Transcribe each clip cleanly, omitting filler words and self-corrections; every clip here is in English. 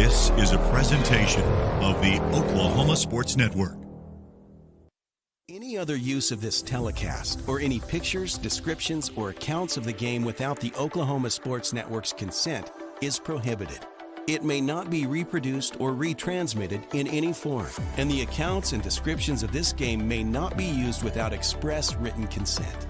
This is a presentation of the Oklahoma Sports Network. Any other use of this telecast or any pictures, descriptions, or accounts of the game without the Oklahoma Sports Network's consent is prohibited. It may not be reproduced or retransmitted in any form, and the accounts and descriptions of this game may not be used without express written consent.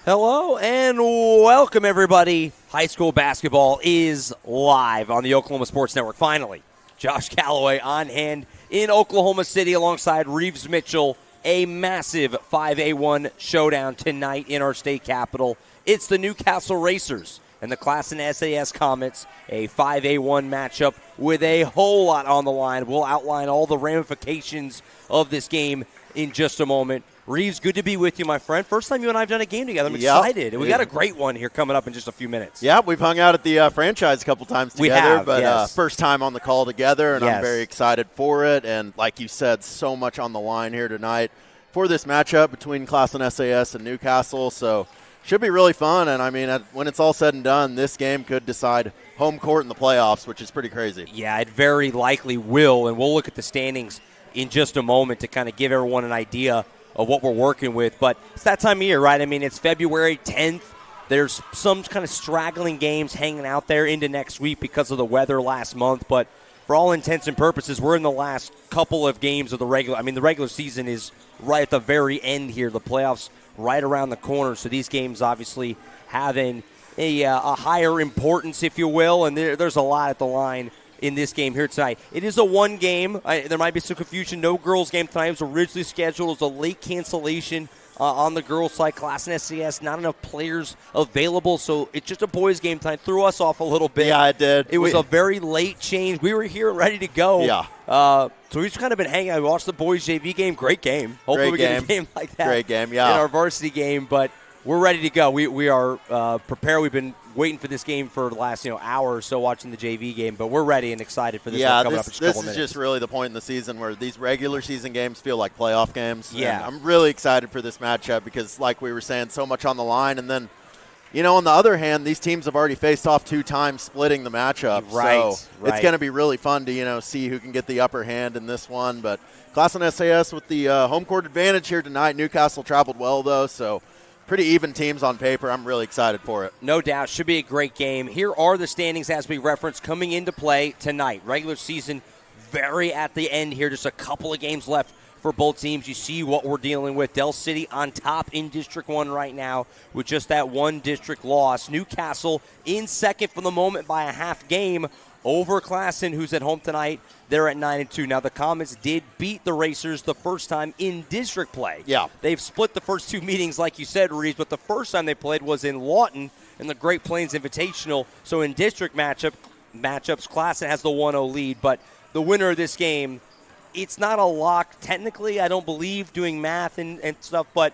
Hello and welcome, everybody. High school basketball is live on the Oklahoma Sports Network. Finally, Josh Calloway on hand in Oklahoma City alongside Reeves Mitchell. A massive 5A1 showdown tonight in our state capital. It's the Newcastle Racers and the Classen SAS Comets, a 5A1 matchup with a whole lot on the line. We'll outline all the ramifications of this game in just a moment. Reeves, good to be with you, my friend. First time you and I have done a game together. I'm excited. And we got a great one here coming up in just a few minutes. Yeah, we've hung out at the franchise a couple times together. We have, but yes. First time on the call together, and yes. I'm very excited for it. And like you said, so much on the line here tonight for this matchup between Classen SAS and Newcastle. So should be really fun. And, I mean, when it's all said and done, this game could decide home court in the playoffs, which is pretty crazy. Yeah, it very likely will. And we'll look at the standings in just a moment to kind of give everyone an idea of what we're working with. But it's that time of year, right? I mean, it's February 10th. There's some kind of straggling games hanging out there into next week because of the weather last month. But for all intents and purposes, we're in the last couple of games of the regular. I mean, the regular season is right at the very end here. The playoffs right around the corner. So these games obviously having a higher importance, if you will. And there's a lot at the line in this game here tonight. It is a one game. There might be some confusion. No girls game tonight. It was originally scheduled as a late cancellation on the girls' side. Classen SAS, not enough players available, so it's just a boys game tonight. Threw us off a little bit. Yeah, it did. It was a very late change. We were here ready to go. Yeah. So we've just kind of been hanging out. We watched the boys' JV game. Great game. Hopefully we get a game like that. Great game, yeah. In our varsity game, but we're ready to go. We are prepared. We've been waiting for this game for the last hour or so watching the JV game, but we're ready and excited for this one coming up in just a couple minutes. This is just really the point in the season where these regular season games feel like playoff games. Yeah. And I'm really excited for this matchup because, like we were saying, so much on the line. And then, on the other hand, these teams have already faced off 2 times splitting the matchup. Right, so it's going to be really fun to, see who can get the upper hand in this one. But Classen SAS with the home court advantage here tonight. Newcastle traveled well, though, so pretty even teams on paper. I'm really excited for it. No doubt. Should be a great game. Here are the standings as we referenced coming into play tonight. Regular season very at the end here. Just a couple of games left for both teams. You see what we're dealing with. Del City on top in District 1 right now with just that one district loss. Newcastle in second for the moment by a half game over Classen, who's at home tonight. They're at 9-2. Now, the Comets did beat the Racers the first time in district play. Yeah. They've split the first 2 meetings, like you said, Reeves, but the first time they played was in Lawton in the Great Plains Invitational. So in district matchups, Classen has the 1-0 lead. But the winner of this game, it's not a lock technically, I don't believe, doing math and stuff, but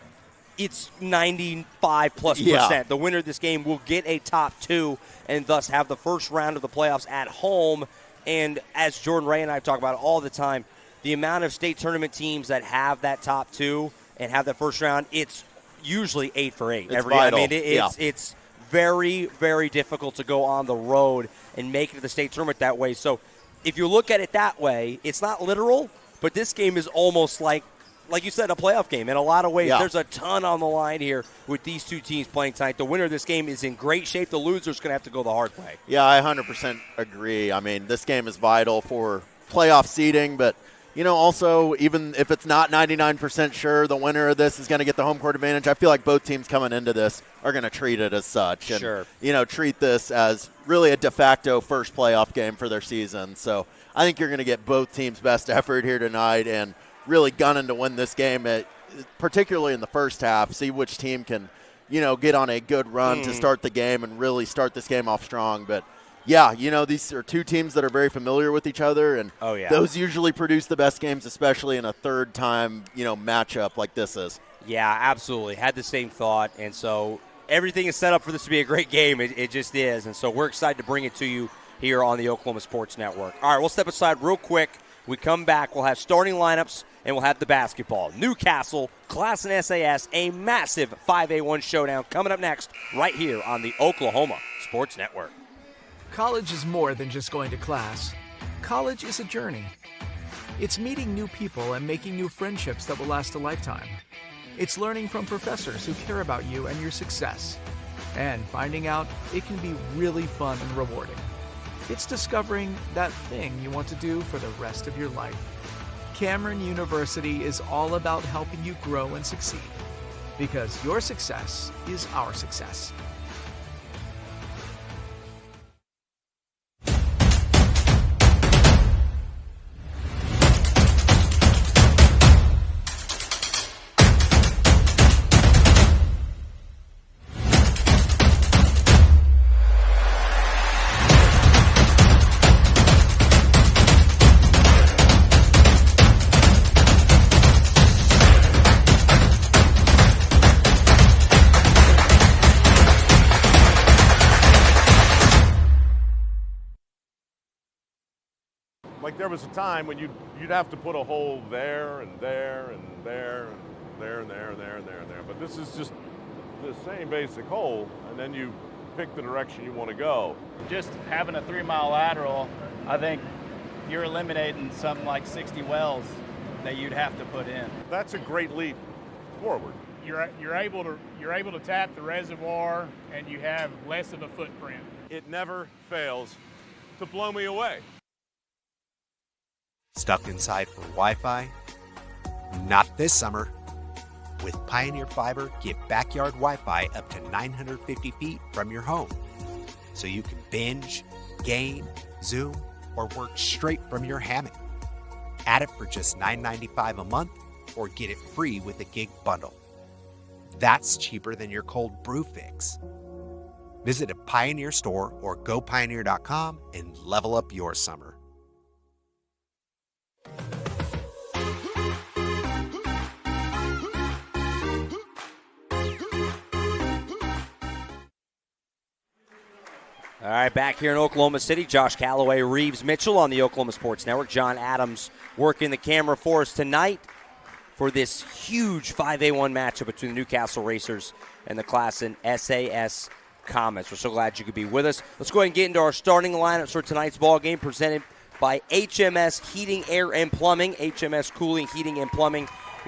it's 95+%. Yeah. The winner of this game will get a top 2 and thus have the first round of the playoffs at home. And as Jordan Ray and I talk about all the time, the amount of state tournament teams that have that top 2 and have that first round, it's usually 8 for 8. It's vital. I mean, it's very, very difficult to go on the road and make it to the state tournament that way. So if you look at it that way, it's not literal, but this game is almost like you said, a playoff game in a lot of ways. Yeah. There's a ton on the line here with these 2 teams playing tonight. The winner of this game is in great shape. The loser's going to have to go the hard way. Yeah, I 100% agree. I mean, this game is vital for playoff seeding, but, also even if it's not 99% sure the winner of this is going to get the home court advantage, I feel like both teams coming into this are going to treat it as such. And, sure. Treat this as really a de facto first playoff game for their season. So I think you're going to get both teams' best effort here tonight and really gunning to win this game, particularly in the first half, see which team can, get on a good run to start the game and really start this game off strong. But, yeah, these are 2 teams that are very familiar with each other, and those usually produce the best games, especially in a third-time, matchup like this is. Yeah, absolutely. Had the same thought, and so everything is set up for this to be a great game. It just is. And so we're excited to bring it to you here on the Oklahoma Sports Network. All right, we'll step aside real quick. We come back, we'll have starting lineups, and we'll have the basketball. Newcastle, Classen SAS, a massive 5A1 showdown coming up next right here on the Oklahoma Sports Network. College is more than just going to class. College is a journey. It's meeting new people and making new friendships that will last a lifetime. It's learning from professors who care about you and your success. And finding out it can be really fun and rewarding. It's discovering that thing you want to do for the rest of your life. Cameron University is all about helping you grow and succeed. Because your success is our success. Like there was a time when you'd have to put a hole there and there and there and there and there and there and there and there. But this is just the same basic hole, and then you pick the direction you want to go. Just having a 3-mile lateral, I think you're eliminating something like 60 wells that you'd have to put in. That's a great leap forward. You're able to tap the reservoir, and you have less of a footprint. It never fails to blow me away. Stuck inside for Wi-Fi? Not this summer. With Pioneer Fiber, get backyard Wi-Fi up to 950 feet from your home. So you can binge, game, Zoom, or work straight from your hammock. Add it for just $9.95 a month or get it free with a gig bundle. That's cheaper than your cold brew fix. Visit a Pioneer store or gopioneer.com and level up your summer. All right, back here in Oklahoma City, Josh Calloway, Reeves Mitchell on the Oklahoma Sports Network. John Adams working the camera for us tonight for this huge 5A1 matchup between the Newcastle Racers and the Classen SAS Comets. We're so glad you could be with us. Let's go ahead and get into our starting lineups for tonight's ball game, presented by HMS Heating, Air, and Plumbing. HMS Cooling, Heating, and Plumbing,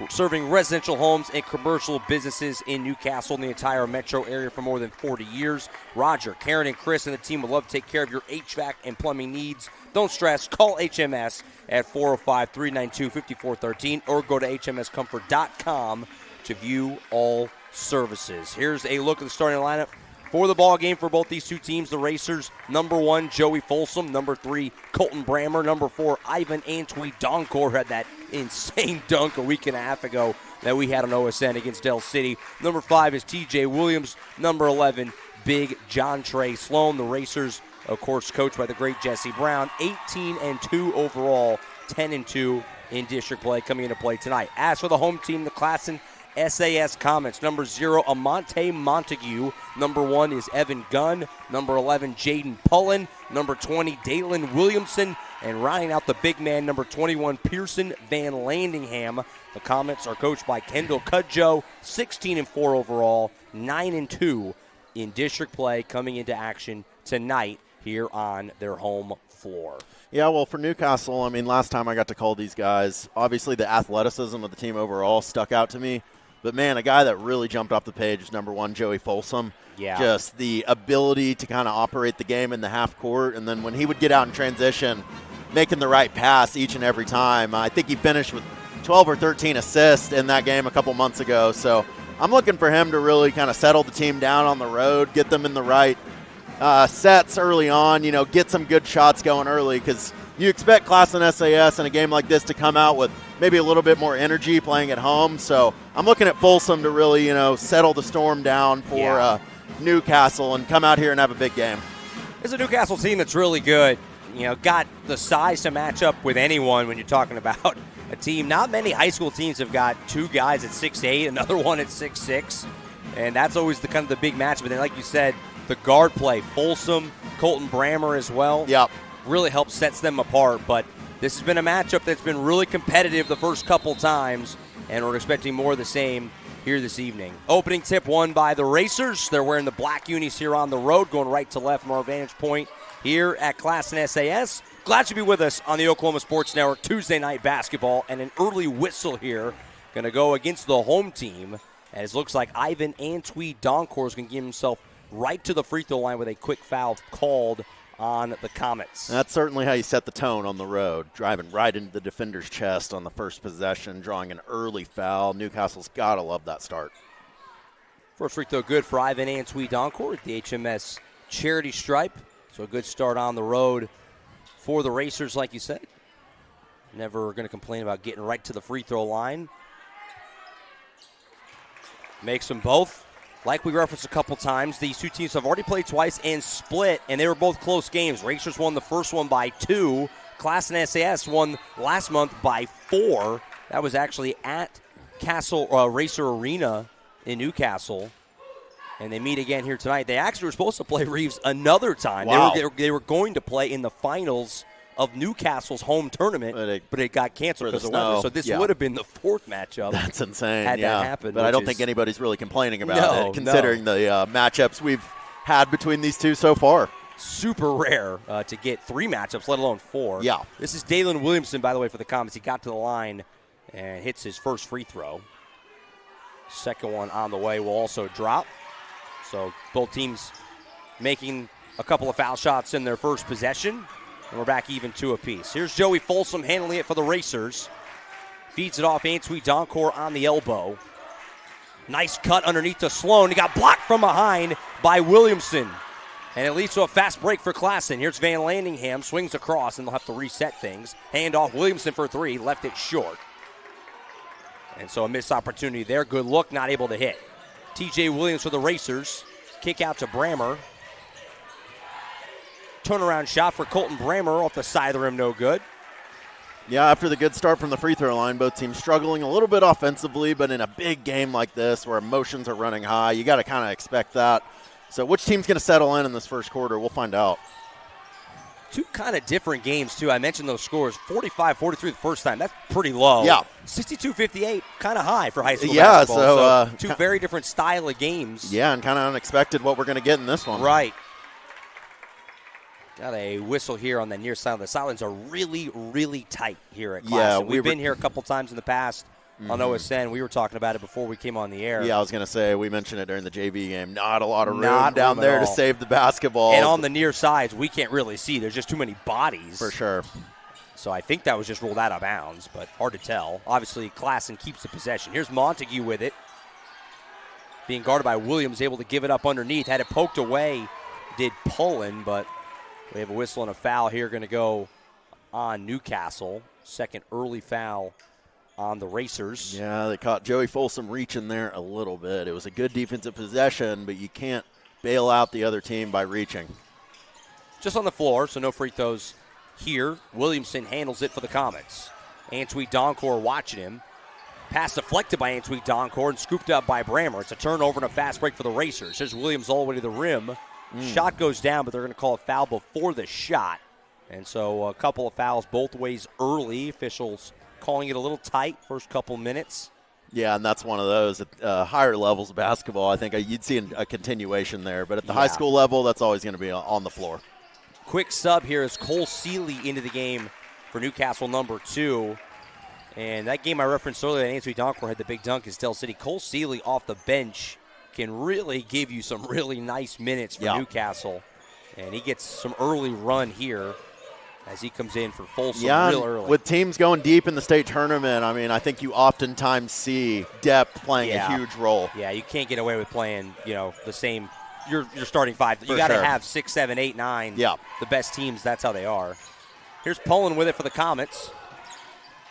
serving residential homes and commercial businesses in Newcastle and the entire metro area for more than 40 years. Roger, Karen, and Chris and the team would love to take care of your HVAC and plumbing needs. Don't stress. Call HMS at 405-392-5413 or go to hmscomfort.com to view all services. Here's a look at the starting lineup for the ball game for both these two teams. The Racers, number 1, Joey Folsom. Number 3, Colton Brammer. Number 4, Ivan Antwi Donkor, had that insane dunk a week and a half ago that we had on OSN against Del City. Number 5 is TJ Williams. Number 11, Big John Trey Sloan. The Racers, of course, coached by the great Jesse Brown. 18-2 overall, 10-2 in district play coming into play tonight. As for the home team, the Classen SAS Comets. Number 0, Amante Montague. Number 1 is Evan Gunn. Number 11, Jaden Pullen. Number 20, Dalen Williamson. And rounding out the big man, number 21, Pearson Van Landingham. The Comets are coached by Kendall Cudjoe. 16-4 overall, 9-2 in district play coming into action tonight here on their home floor. Yeah, well, for Newcastle, I mean, last time I got to call these guys, obviously the athleticism of the team overall stuck out to me. But, man, a guy that really jumped off the page is number 1, Joey Folsom. Yeah. Just the ability to kind of operate the game in the half court. And then when he would get out in transition, making the right pass each and every time. I think he finished with 12 or 13 assists in that game a couple months ago. So I'm looking for him to really kind of settle the team down on the road, get them in the right sets early on, get some good shots going early, because you expect Classen SAS in a game like this to come out with maybe a little bit more energy playing at home. So I'm looking at Folsom to really, settle the storm down for Newcastle and come out here and have a big game. It's a Newcastle team that's really good. Got the size to match up with anyone when you're talking about a team. Not many high school teams have got 2 guys at 6'8", another one at 6'6". And that's always the kind of the big match. But then, like you said, the guard play, Folsom, Colton Brammer as well. Yep. Really helps sets them apart. But this has been a matchup that's been really competitive the first couple times, and we're expecting more of the same here this evening. Opening tip won by the Racers. They're wearing the black unis here on the road, going right to left from our vantage point here at Classen SAS. Glad to be with us on the Oklahoma Sports Network. Tuesday night basketball and an early whistle here. Going to go against the home team, as it looks like Ivan Antwi Doncourt is going to give himself right to the free throw line with a quick foul called on the Comets. That's certainly how you set the tone on the road, driving right into the defender's chest on the first possession, drawing an early foul. Newcastle's got to love that start. First free throw good for Ivan Antwi Doncourt at the HMS charity stripe. So a good start on the road for the Racers, like you said. Never going to complain about getting right to the free throw line. Makes them both. Like we referenced a couple times, these two teams have already played twice and split, and they were both close games. Racers won the first one by 2. Classen SAS won last month by 4. That was actually at Castle Racer Arena in Newcastle. And they meet again here tonight. They actually were supposed to play Reeves another time. Wow. They were going to play in the finals of Newcastle's home tournament, but it got canceled because of weather. So this would have been the 4th matchup. That's insane. Had that happen. But I don't think anybody's really complaining about it, considering the matchups we've had between these two so far. Super rare to get 3 matchups, let alone 4. Yeah. This is Dalen Williamson, by the way, for the Comets. He got to the line and hits his first free throw. Second one on the way will also drop. So both teams making a couple of foul shots in their first possession. And we're back even 2 apiece. Here's Joey Folsom handling it for the Racers. Feeds it off Antwi Doncourt on the elbow. Nice cut underneath to Sloan. He got blocked from behind by Williamson. And it leads to a fast break for Classen. Here's Van Landingham. Swings across, and they'll have to reset things. Hand off Williamson for 3. Left it short. And so a missed opportunity there. Good look, not able to hit. TJ Williams for the Racers. Kick out to Brammer. Turnaround shot for Colton Brammer off the side of the rim, no good. Yeah, after the good start from the free throw line, both teams struggling a little bit offensively, but in a big game like this where emotions are running high, you got to kind of expect that. So which team's going to settle in this first quarter? We'll find out. 2 kind of different games, too. I mentioned those scores. 45-43 the first time. That's pretty low. Yeah. 62-58, kind of high for high school basketball. So 2 very different style of games. Yeah, and kind of unexpected what we're going to get in this one. Right. Got a whistle here on the near side. The sidelines are really, really tight here at Classen. Yeah, we've been here a couple times in the past on OSN. We were talking about it before we came on the air. Yeah, I was going to say, we mentioned it during the JV game. Not a lot of room down there to save the basketball. And on the near sides, we can't really see. There's just too many bodies. For sure. So I think that was just ruled out of bounds, but hard to tell. Obviously, Classen keeps the possession. Here's Montague with it. Being guarded by Williams, able to give it up underneath. Had it poked away, did Pullen, but we have a whistle and a foul here going to go on Newcastle. Second early foul on the Racers. Yeah, they caught Joey Folsom reaching there a little bit. It was a good defensive possession, but you can't bail out the other team by reaching. Just on the floor, so no free throws here. Williamson handles it for the Comets. Antwi Doncourt watching him. Pass deflected by Antwi Doncourt and scooped up by Brammer. It's a turnover and a fast break for the Racers. Here's Williams all the way to the rim. Shot goes down, but they're going to call a foul before the shot. And so a couple of fouls both ways early. Officials calling it a little tight first couple minutes. Yeah, and that's one of those at higher levels of basketball. I think you'd see a continuation there. But at the high school level, that's always going to be on the floor. Quick sub here is Cole Seeley into the game for Newcastle number 2. And that game I referenced earlier, Antwi Doncourt had the big dunk in Stell City. Cole Seeley off the bench can really give you some really nice minutes for Newcastle. And he gets some early run here as he comes in for Folsom real early. With teams going deep in the state tournament, I mean, I think you oftentimes see depth playing a huge role. Yeah, you can't get away with playing, the same your starting 5. You got to have 6, 7, 8, 9. Yeah. The best teams, that's how they are. Here's Pullen with it for the Comets.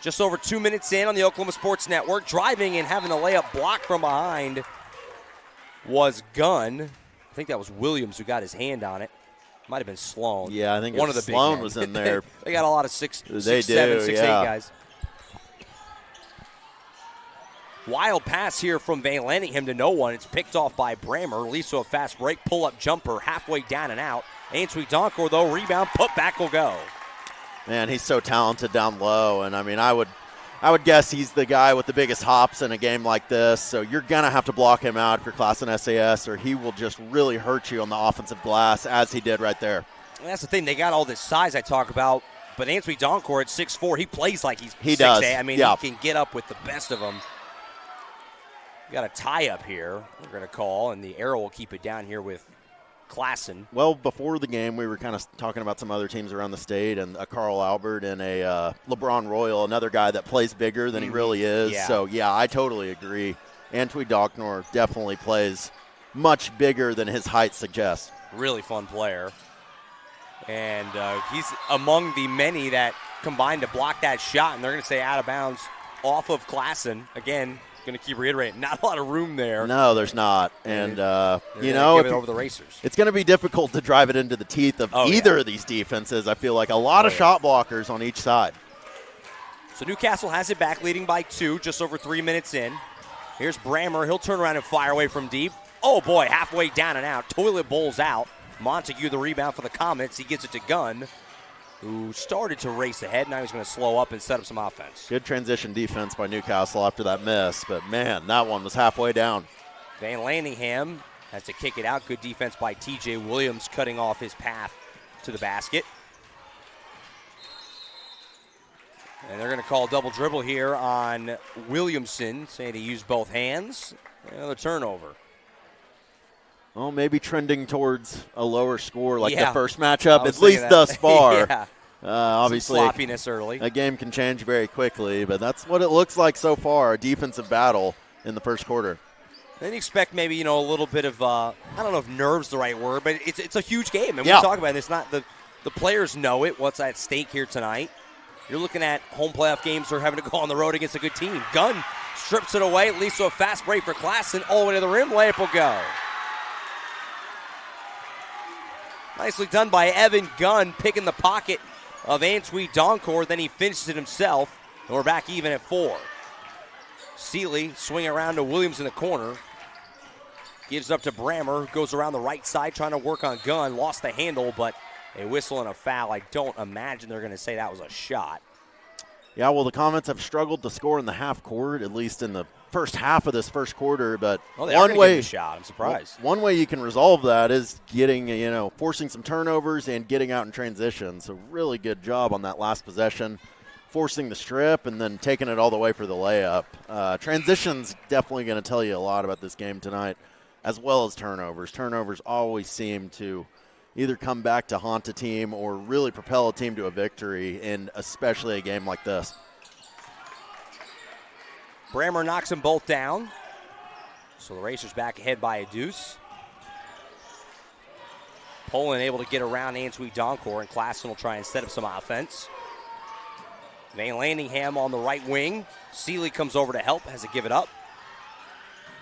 Just over 2 minutes in on the Oklahoma Sports Network. Driving and having the layup blocked from behind was Gunn. I think that was Williams who got his hand on it. Might have been Sloan. Yeah, I think one of the Sloan big was in there. They got a lot of 6'7", 6'8" guys. Wild pass here from Van Lanningham to no one. It's picked off by Brammer. Leads to a fast break, pull-up jumper, halfway down and out. Ainsley Donkor, though, rebound, put back will go. Man, he's so talented down low, and I mean, I would guess he's the guy with the biggest hops in a game like this, so you're going to have to block him out if you're Classen SAS, or he will just really hurt you on the offensive glass, as he did right there. And that's the thing. They got all this size I talk about, but Ainsley Donkor at 6'4", he plays like he's 6'8". Does. I mean, yeah. He can get up with the best of them. Got a tie-up here we're going to call, and the arrow will keep it down here with Classen. Well, before the game, we were kind of talking about some other teams around the state, and a Carl Albert and a LeBron Royal, another guy that plays bigger than he really is. Yeah. So, yeah, I totally agree. Antwi Docknor definitely plays much bigger than his height suggests. Really fun player. And he's among the many that combined to block that shot, and they're going to say out of bounds off of Classen. Again, going to keep reiterating, not a lot of room there. No, there's not. And, give it over the Racers. It's going to be difficult to drive it into the teeth of either of these defenses. I feel like a lot of shot blockers on each side. So Newcastle has it back, leading by 2, just over 3 minutes in. Here's Brammer. He'll turn around and fire away from deep. Oh, boy, halfway down and out. Toilet bowls out. Montague the rebound for the Comets. He gives it to Gunn, who started to race ahead. Now he's going to slow up and set up some offense. Good transition defense by Newcastle after that miss, but, man, that one was halfway down. Van Lanningham has to kick it out. Good defense by T.J. Williams, cutting off his path to the basket. And they're going to call a double dribble here on Williamson, saying he used both hands. Another turnover. Well, maybe trending towards a lower score like the first I matchup, was at least thinking thus far. yeah. Obviously, some sloppiness early. A game can change very quickly, but that's what it looks like so far, a defensive battle in the first quarter. Then you expect maybe, a little bit of, I don't know if nerve's the right word, but it's a huge game. And we talk about it, it's not the players know it, what's at stake here tonight. You're looking at home playoff games or having to go on the road against a good team. Gunn strips it away, leads to a fast break for Classen, all the way to the rim, layup will go. Nicely done by Evan Gunn, picking the pocket of Antwi Donkor. Then he finishes it himself, and we're back even at 4. Seeley swing around to Williams in the corner. Gives up to Brammer, goes around the right side, trying to work on Gunn. Lost the handle, but a whistle and a foul. I don't imagine they're going to say that was a shot. Yeah, well, the Comets have struggled to score in the half court, at least in the first half of this first quarter. But they are going to give it a shot. I'm surprised. One way you can resolve that is getting, forcing some turnovers and getting out in transition. So really good job on that last possession, forcing the strip and then taking it all the way for the layup. Transition's definitely going to tell you a lot about this game tonight, as well as turnovers. Turnovers always seem to either come back to haunt a team or really propel a team to a victory, in especially a game like this. Brammer knocks them both down. So the Racers back ahead by a deuce. Poland able to get around Antwi Donkor, and Classen will try and set up some offense. Van Lanningham on the right wing. Seeley comes over to help, has to give it up.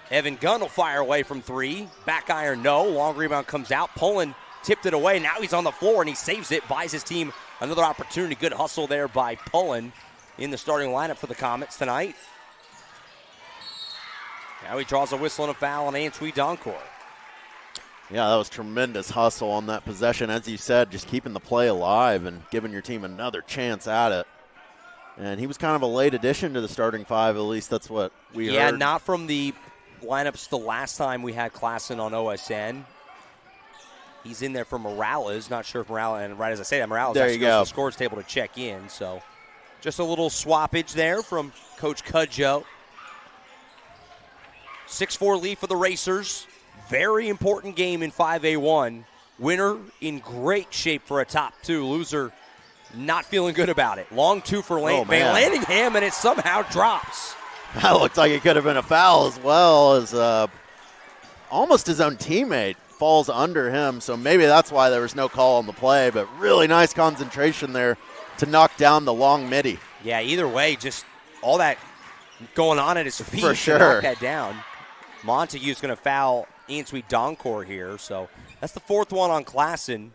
Evan Gunn will fire away from 3. Back iron, no. Long rebound comes out. Poland tipped it away. Now he's on the floor, and he saves it, buys his team another opportunity. Good hustle there by Poland in the starting lineup for the Comets tonight. Now he draws a whistle and a foul on Antwi Donkor. Yeah, that was tremendous hustle on that possession. As you said, just keeping the play alive and giving your team another chance at it. And he was kind of a late addition to the starting 5, at least that's what we heard. Yeah, not from the lineups the last time we had Classen on OSN. He's in there for Morales. Not sure if Morales, and right as I say that, Morales actually goes to the scores table to check in. So just a little swappage there from Coach Cudjoe. 6-4 lead for the Racers. Very important game in 5A1. Winner in great shape for a top 2. Loser not feeling good about it. Long 2 for Van Lanningham, and it somehow drops. That looked like it could have been a foul as well, as almost his own teammate falls under him. So maybe that's why there was no call on the play, but really nice concentration there to knock down the long midi. Yeah, either way, just all that going on at his feet for sure. To knock that down. Montague's going to foul Antwi Donkor here, so that's the 4th one on Classen.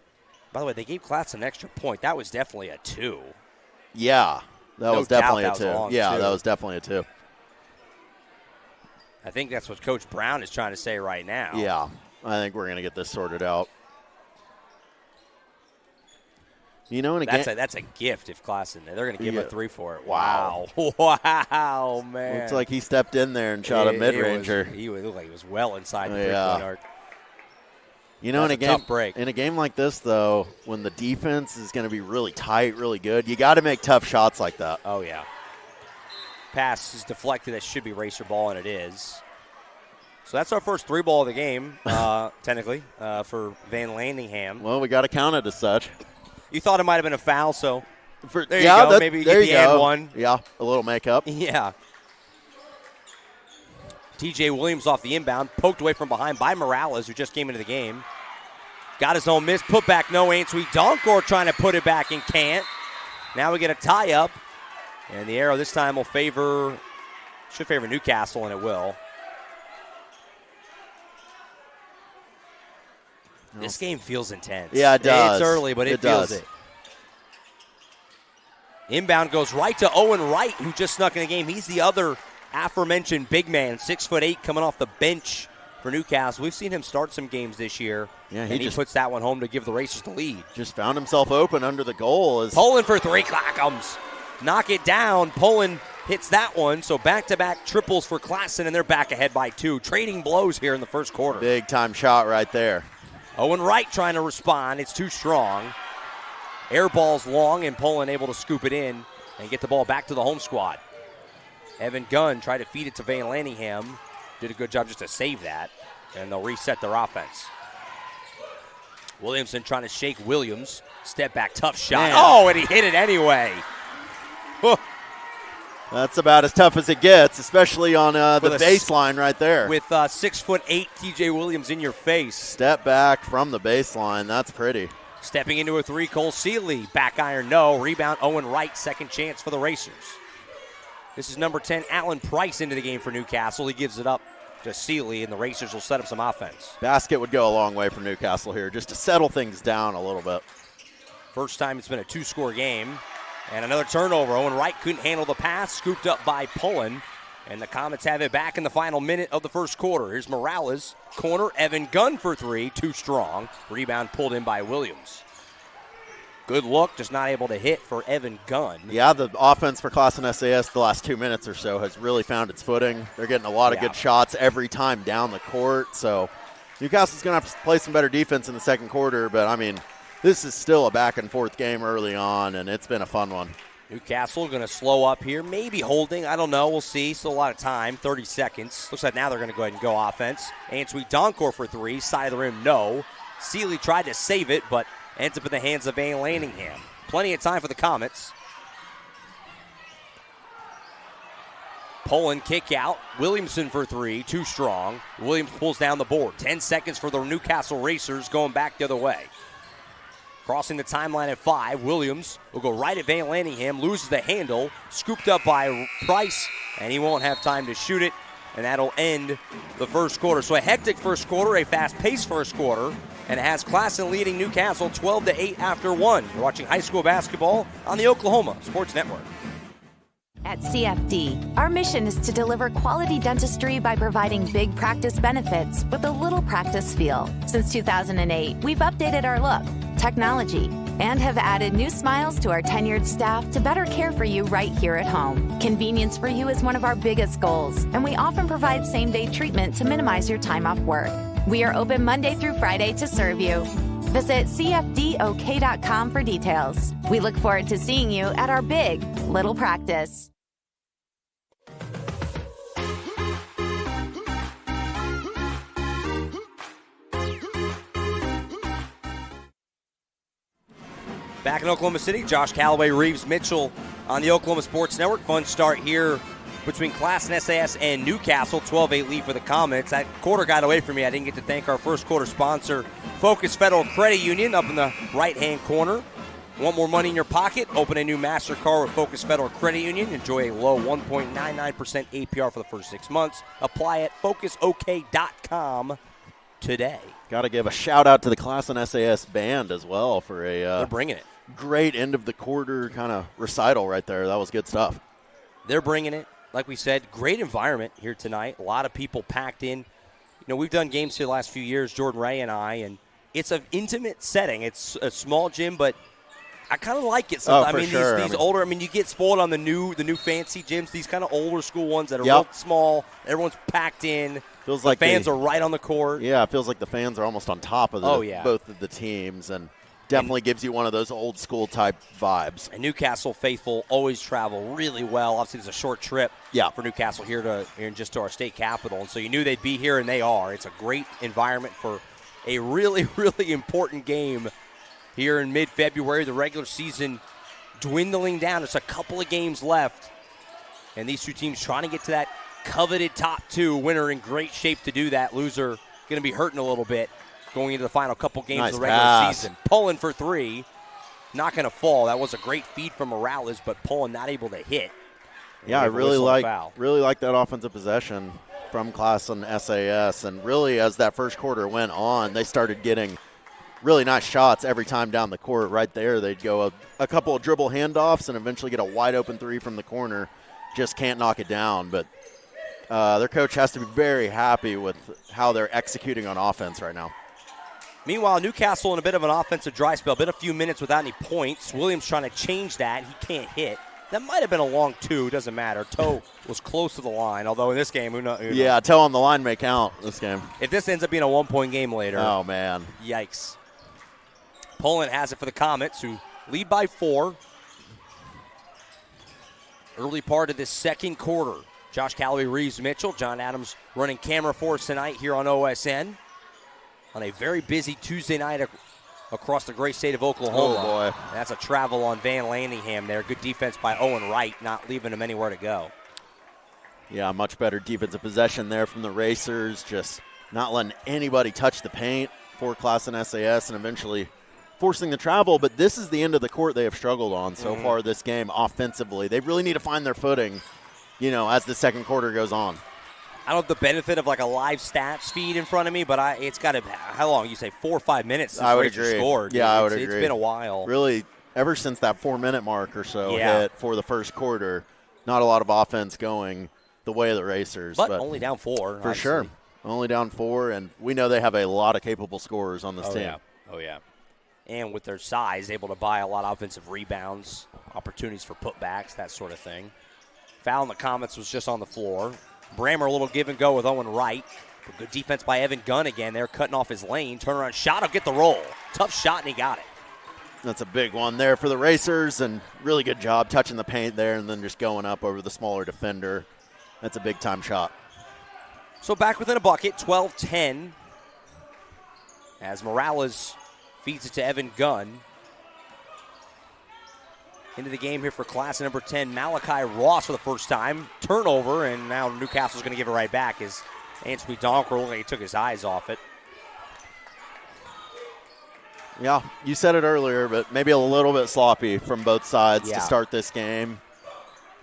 By the way, they gave Classen an extra point. That was definitely a 2. Yeah, that was definitely a 2. That was Yeah, that was definitely a 2. I think that's what Coach Brown is trying to say right now. Yeah, I think we're going to get this sorted out. You know, that's a gift if Classen. They're going to give a 3 for it. Wow. Wow, man. Looks like he stepped in there and shot a mid-ranger. He looked like he was well inside the three-point arc. You know, tough break. In a game like this, though, when the defense is going to be really tight, really good, you got to make tough shots like that. Oh, yeah. Pass is deflected. That should be racer ball, and it is. So that's our first 3 ball of the game, technically, for Van Landingham. Well, we got to count it as such. You thought it might have been a foul, so there you go. Maybe you get the and one. Yeah, a little makeup. Yeah. TJ Williams off the inbound, poked away from behind by Morales, who just came into the game. Got his own miss, put back, no answer. Donkor trying to put it back and can't. Now we get a tie-up, and the arrow this time will should favor Newcastle, and it will. This game feels intense. Yeah, it does. It's early, but it feels it. Inbound goes right to Owen Wright, who just snuck in the game. He's the other aforementioned big man, 6'8", coming off the bench for Newcastle. We've seen him start some games this year, and he puts that one home to give the Racers the lead. Just found himself open under the goal. Poland for 3, Clackums. Knock it down. Poland hits that one, so back-to-back triples for Classen, and they're back ahead by 2. Trading blows here in the first quarter. Big-time shot right there. Owen Wright trying to respond. It's too strong. Air ball's long, and Poland able to scoop it in and get the ball back to the home squad. Evan Gunn tried to feed it to Van Landingham. Did a good job just to save that, and they'll reset their offense. Williamson trying to shake Williams. Step back, tough shot. Man. Oh, and he hit it anyway. That's about as tough as it gets, especially on the baseline right there. With 6'8", TJ Williams in your face. Step back from the baseline. That's pretty. Stepping into a 3, Cole Seeley. Back iron, no. Rebound, Owen Wright. Second chance for the Racers. This is number 10, Alan Price, into the game for Newcastle. He gives it up to Seeley, and the Racers will set up some offense. Basket would go a long way for Newcastle here, just to settle things down a little bit. First time it's been a 2-score game. And another turnover. Owen Wright couldn't handle the pass, scooped up by Pullen. And the Comets have it back in the final minute of the first quarter. Here's Morales, corner, Evan Gunn for 3, too strong. Rebound pulled in by Williams. Good look, just not able to hit for Evan Gunn. Yeah, the offense for Classen SAS the last 2 minutes or so has really found its footing. They're getting a lot of good shots every time down the court. So Newcastle's going to have to play some better defense in the second quarter, but I mean, this is still a back-and-forth game early on, and it's been a fun one. Newcastle going to slow up here, maybe holding. I don't know. We'll see. Still a lot of time, 30 seconds. Looks like now they're going to go ahead and go offense. Ansui Donkor for 3. Side of the rim, no. Seeley tried to save it, but ends up in the hands of Van Landingham. Plenty of time for the Comets. Poland kick out. Williamson for 3. Too strong. Williams pulls down the board. 10 seconds for the Newcastle Racers going back the other way. Crossing the timeline at 5, Williams will go right at Van Landingham, loses the handle, scooped up by Price, and he won't have time to shoot it, and that'll end the first quarter. So a hectic first quarter, a fast-paced first quarter, and it has Classen leading Newcastle 12-8 after 1. You're watching high school basketball on the Oklahoma Sports Network. At CFD, our mission is to deliver quality dentistry by providing big practice benefits with a little practice feel. Since 2008, we've updated our look, technology, and have added new smiles to our tenured staff to better care for you right here at home. Convenience for you is one of our biggest goals, and we often provide same-day treatment to minimize your time off work. We are open Monday through Friday to serve you. Visit cfdok.com for details. We look forward to seeing you at our big little practice. Back in Oklahoma City, Josh Callaway, Reeves Mitchell on the Oklahoma Sports Network. Fun start here between Classen SAS and Newcastle. 12-8 lead for the Comets. That quarter got away from me. I didn't get to thank our first quarter sponsor, Focus Federal Credit Union, up in the right-hand corner. Want more money in your pocket? Open a new MasterCard with Focus Federal Credit Union. Enjoy a low 1.99% APR for the first 6 months. Apply at focusok.com today. Got to give a shout-out to the Classen SAS band as well for a they're bringing it. Great end of the quarter kind of recital right there. That was good stuff. They're bringing it. like we said, great environment here tonight. A lot of people packed in. You know, we've done games here the last few years, Jordan Ray and I, and it's an intimate setting. It's a small gym, but I kind of like it sometimes. Oh, for sure. These older, you get spoiled on the new fancy gyms, these kind of older school ones that are real small. Everyone's packed in. Feels the like fans are right on the court. Yeah, it feels like the fans are almost on top of both of the teams, and definitely gives you one of those old school type vibes. And Newcastle faithful always travel really well. Obviously, it's a short trip for Newcastle here to our state capital, and so you knew they'd be here, and they are. It's a great environment for a really, really important game here in mid-February. The regular season dwindling down. There's a couple of games left, and these two teams trying to get to that coveted top two. Winner in great shape to do that. Loser going to be hurting a little bit going into the final couple games of the regular season. Pulling for three. Not going to fall. That was a great feed from Morales, but Pullen not able to hit. Yeah, I really like that offensive possession from Classen SAS. And really, as that first quarter went on, they started getting really nice shots every time down the court. Right there, they'd go a couple of dribble handoffs and eventually get a wide open three from the corner. Just can't knock it down. But their coach has to be very happy with how they're executing on offense right now. Meanwhile, Newcastle in a bit of an offensive dry spell. Been a few minutes without any points. Williams trying to change that. He can't hit. That might have been a long two. Doesn't matter. Toe was close to the line, although in this game, who knows? Yeah, toe on the line may count this game. If this ends up being a one-point game later. Oh, man. Yikes. Poland has it for the Comets, who lead by 4. Early part of this second quarter. Josh Calloway, Reeves Mitchell, John Adams running camera for us tonight here on OSN on a very busy Tuesday night across the great state of Oklahoma. Oh, boy. That's a travel on Van Landingham there. Good defense by Owen Wright, not leaving him anywhere to go. Yeah, much better defensive possession there from the Racers, just not letting anybody touch the paint for Classen SAS and eventually forcing the travel. But this is the end of the court they have struggled on so far this game offensively. They really need to find their footing, as the second quarter goes on. I don't have the benefit of like a live stats feed in front of me, but it's got to, how long? You say 4 or 5 minutes since I would Racers agree. scored. Yeah, I would agree. It's been a while. Really, ever since that 4-minute mark or so hit for the first quarter, not a lot of offense going the way of the Racers. But only down 4. For obviously. Sure. Only down 4, and we know they have a lot of capable scorers on this team. Oh, yeah. And with their size, able to buy a lot of offensive rebounds, opportunities for putbacks, that sort of thing. Foul in the Comets was just on the floor. Brammer a little give and go with Owen Wright. But good defense by Evan Gunn again. They're cutting off his lane. Turnaround shot. He'll get the roll. Tough shot, and he got it. That's a big one there for the Racers, and really good job touching the paint there and then just going up over the smaller defender. That's a big-time shot. So back within a bucket, 12-10. As Morales feeds it to Evan Gunn. Into the game here for class number 10, Malachi Ross for the first time. Turnover, and now Newcastle's going to give it right back as Anthony Donker, he took his eyes off it. Yeah, you said it earlier, but maybe a little bit sloppy from both sides to start this game.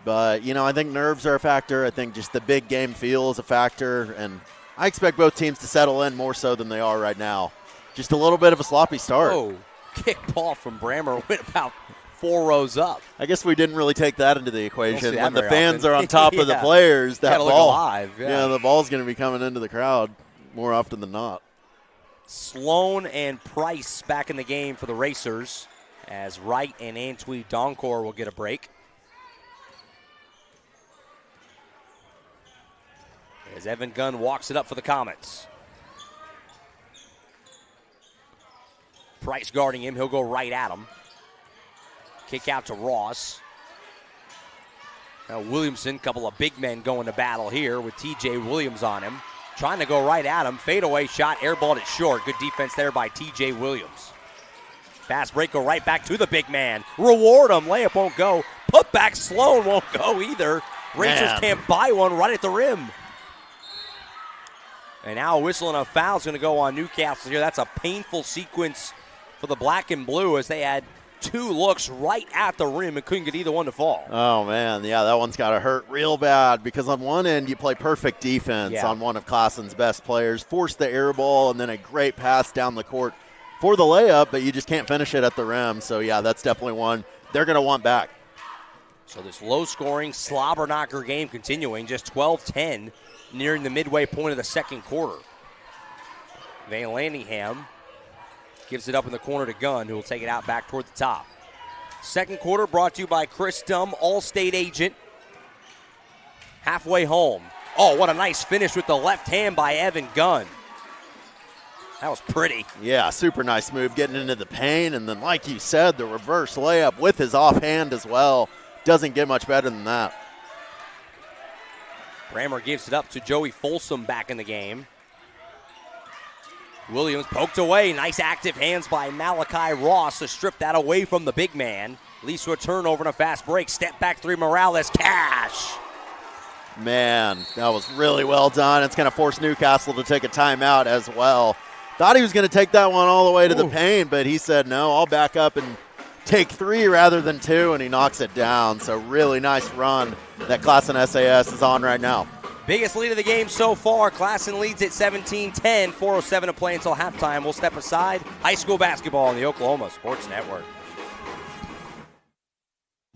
But, I think nerves are a factor. I think just the big game feel is a factor, and I expect both teams to settle in more so than they are right now. Just a little bit of a sloppy start. Oh, kick ball from Brammer went about 4 rows up. I guess we didn't really take that into the equation. When the fans often. are on top of the players, that ball, look alive. the ball's going to be coming into the crowd more often than not. Sloan and Price back in the game for the Racers as Wright and Antwi Donkor will get a break. As Evan Gunn walks it up for the Comets. Price guarding him. He'll go right at him. Kick out to Ross. Now Williamson, couple of big men going to battle here with T.J. Williams on him. Trying to go right at him. Fadeaway shot, airballed it short. Good defense there by T.J. Williams. Fast break, go right back to the big man. Reward him. Layup won't go. Put back Sloan won't go either. Racers can't buy one right at the rim. And now a whistle and a foul is going to go on Newcastle here. That's a painful sequence for the black and blue as they had 2 looks right at the rim and couldn't get either one to fall. Oh, man. Yeah, that one's got to hurt real bad because on one end you play perfect defense on one of Klassen's best players, force the air ball, and then a great pass down the court for the layup, but you just can't finish it at the rim. So, yeah, that's definitely one they're going to want back. So this low-scoring slobber knocker game continuing, just 12-10 nearing the midway point of the second quarter. Van Landingham gives it up in the corner to Gunn, who will take it out back toward the top. Second quarter brought to you by Chris Dumm, All-State agent. Halfway home. Oh, what a nice finish with the left hand by Evan Gunn. That was pretty. Yeah, super nice move getting into the paint, and then like you said, the reverse layup with his offhand as well. Doesn't get much better than that. Brammer gives it up to Joey Folsom back in the game. Williams poked away. Nice active hands by Malachi Ross to strip that away from the big man. Leads to a turnover and a fast break. Step back three, Morales. Cash. Man, that was really well done. It's going to force Newcastle to take a timeout as well. Thought he was going to take that one all the way to the paint, but he said, no, I'll back up and take three rather than two, and he knocks it down. So really nice run that Classen SAS is on right now. Biggest lead of the game so far. Classen leads at 17-10. 4:07 to play until halftime. We'll step aside. High school basketball on the Oklahoma Sports Network.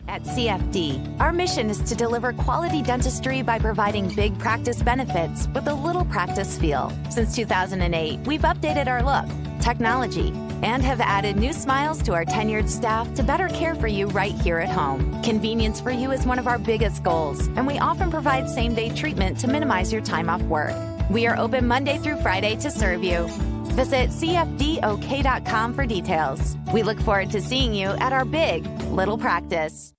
At CFD, our mission is to deliver quality dentistry by providing big practice benefits with a little practice feel. Since 2008, we've updated our look, technology, and have added new smiles to our tenured staff to better care for you right here at home. Convenience for you is one of our biggest goals, and we often provide same-day treatment to minimize your time off work. We are open Monday through Friday to serve you. Visit cfdok.com for details. We look forward to seeing you at our big little practice.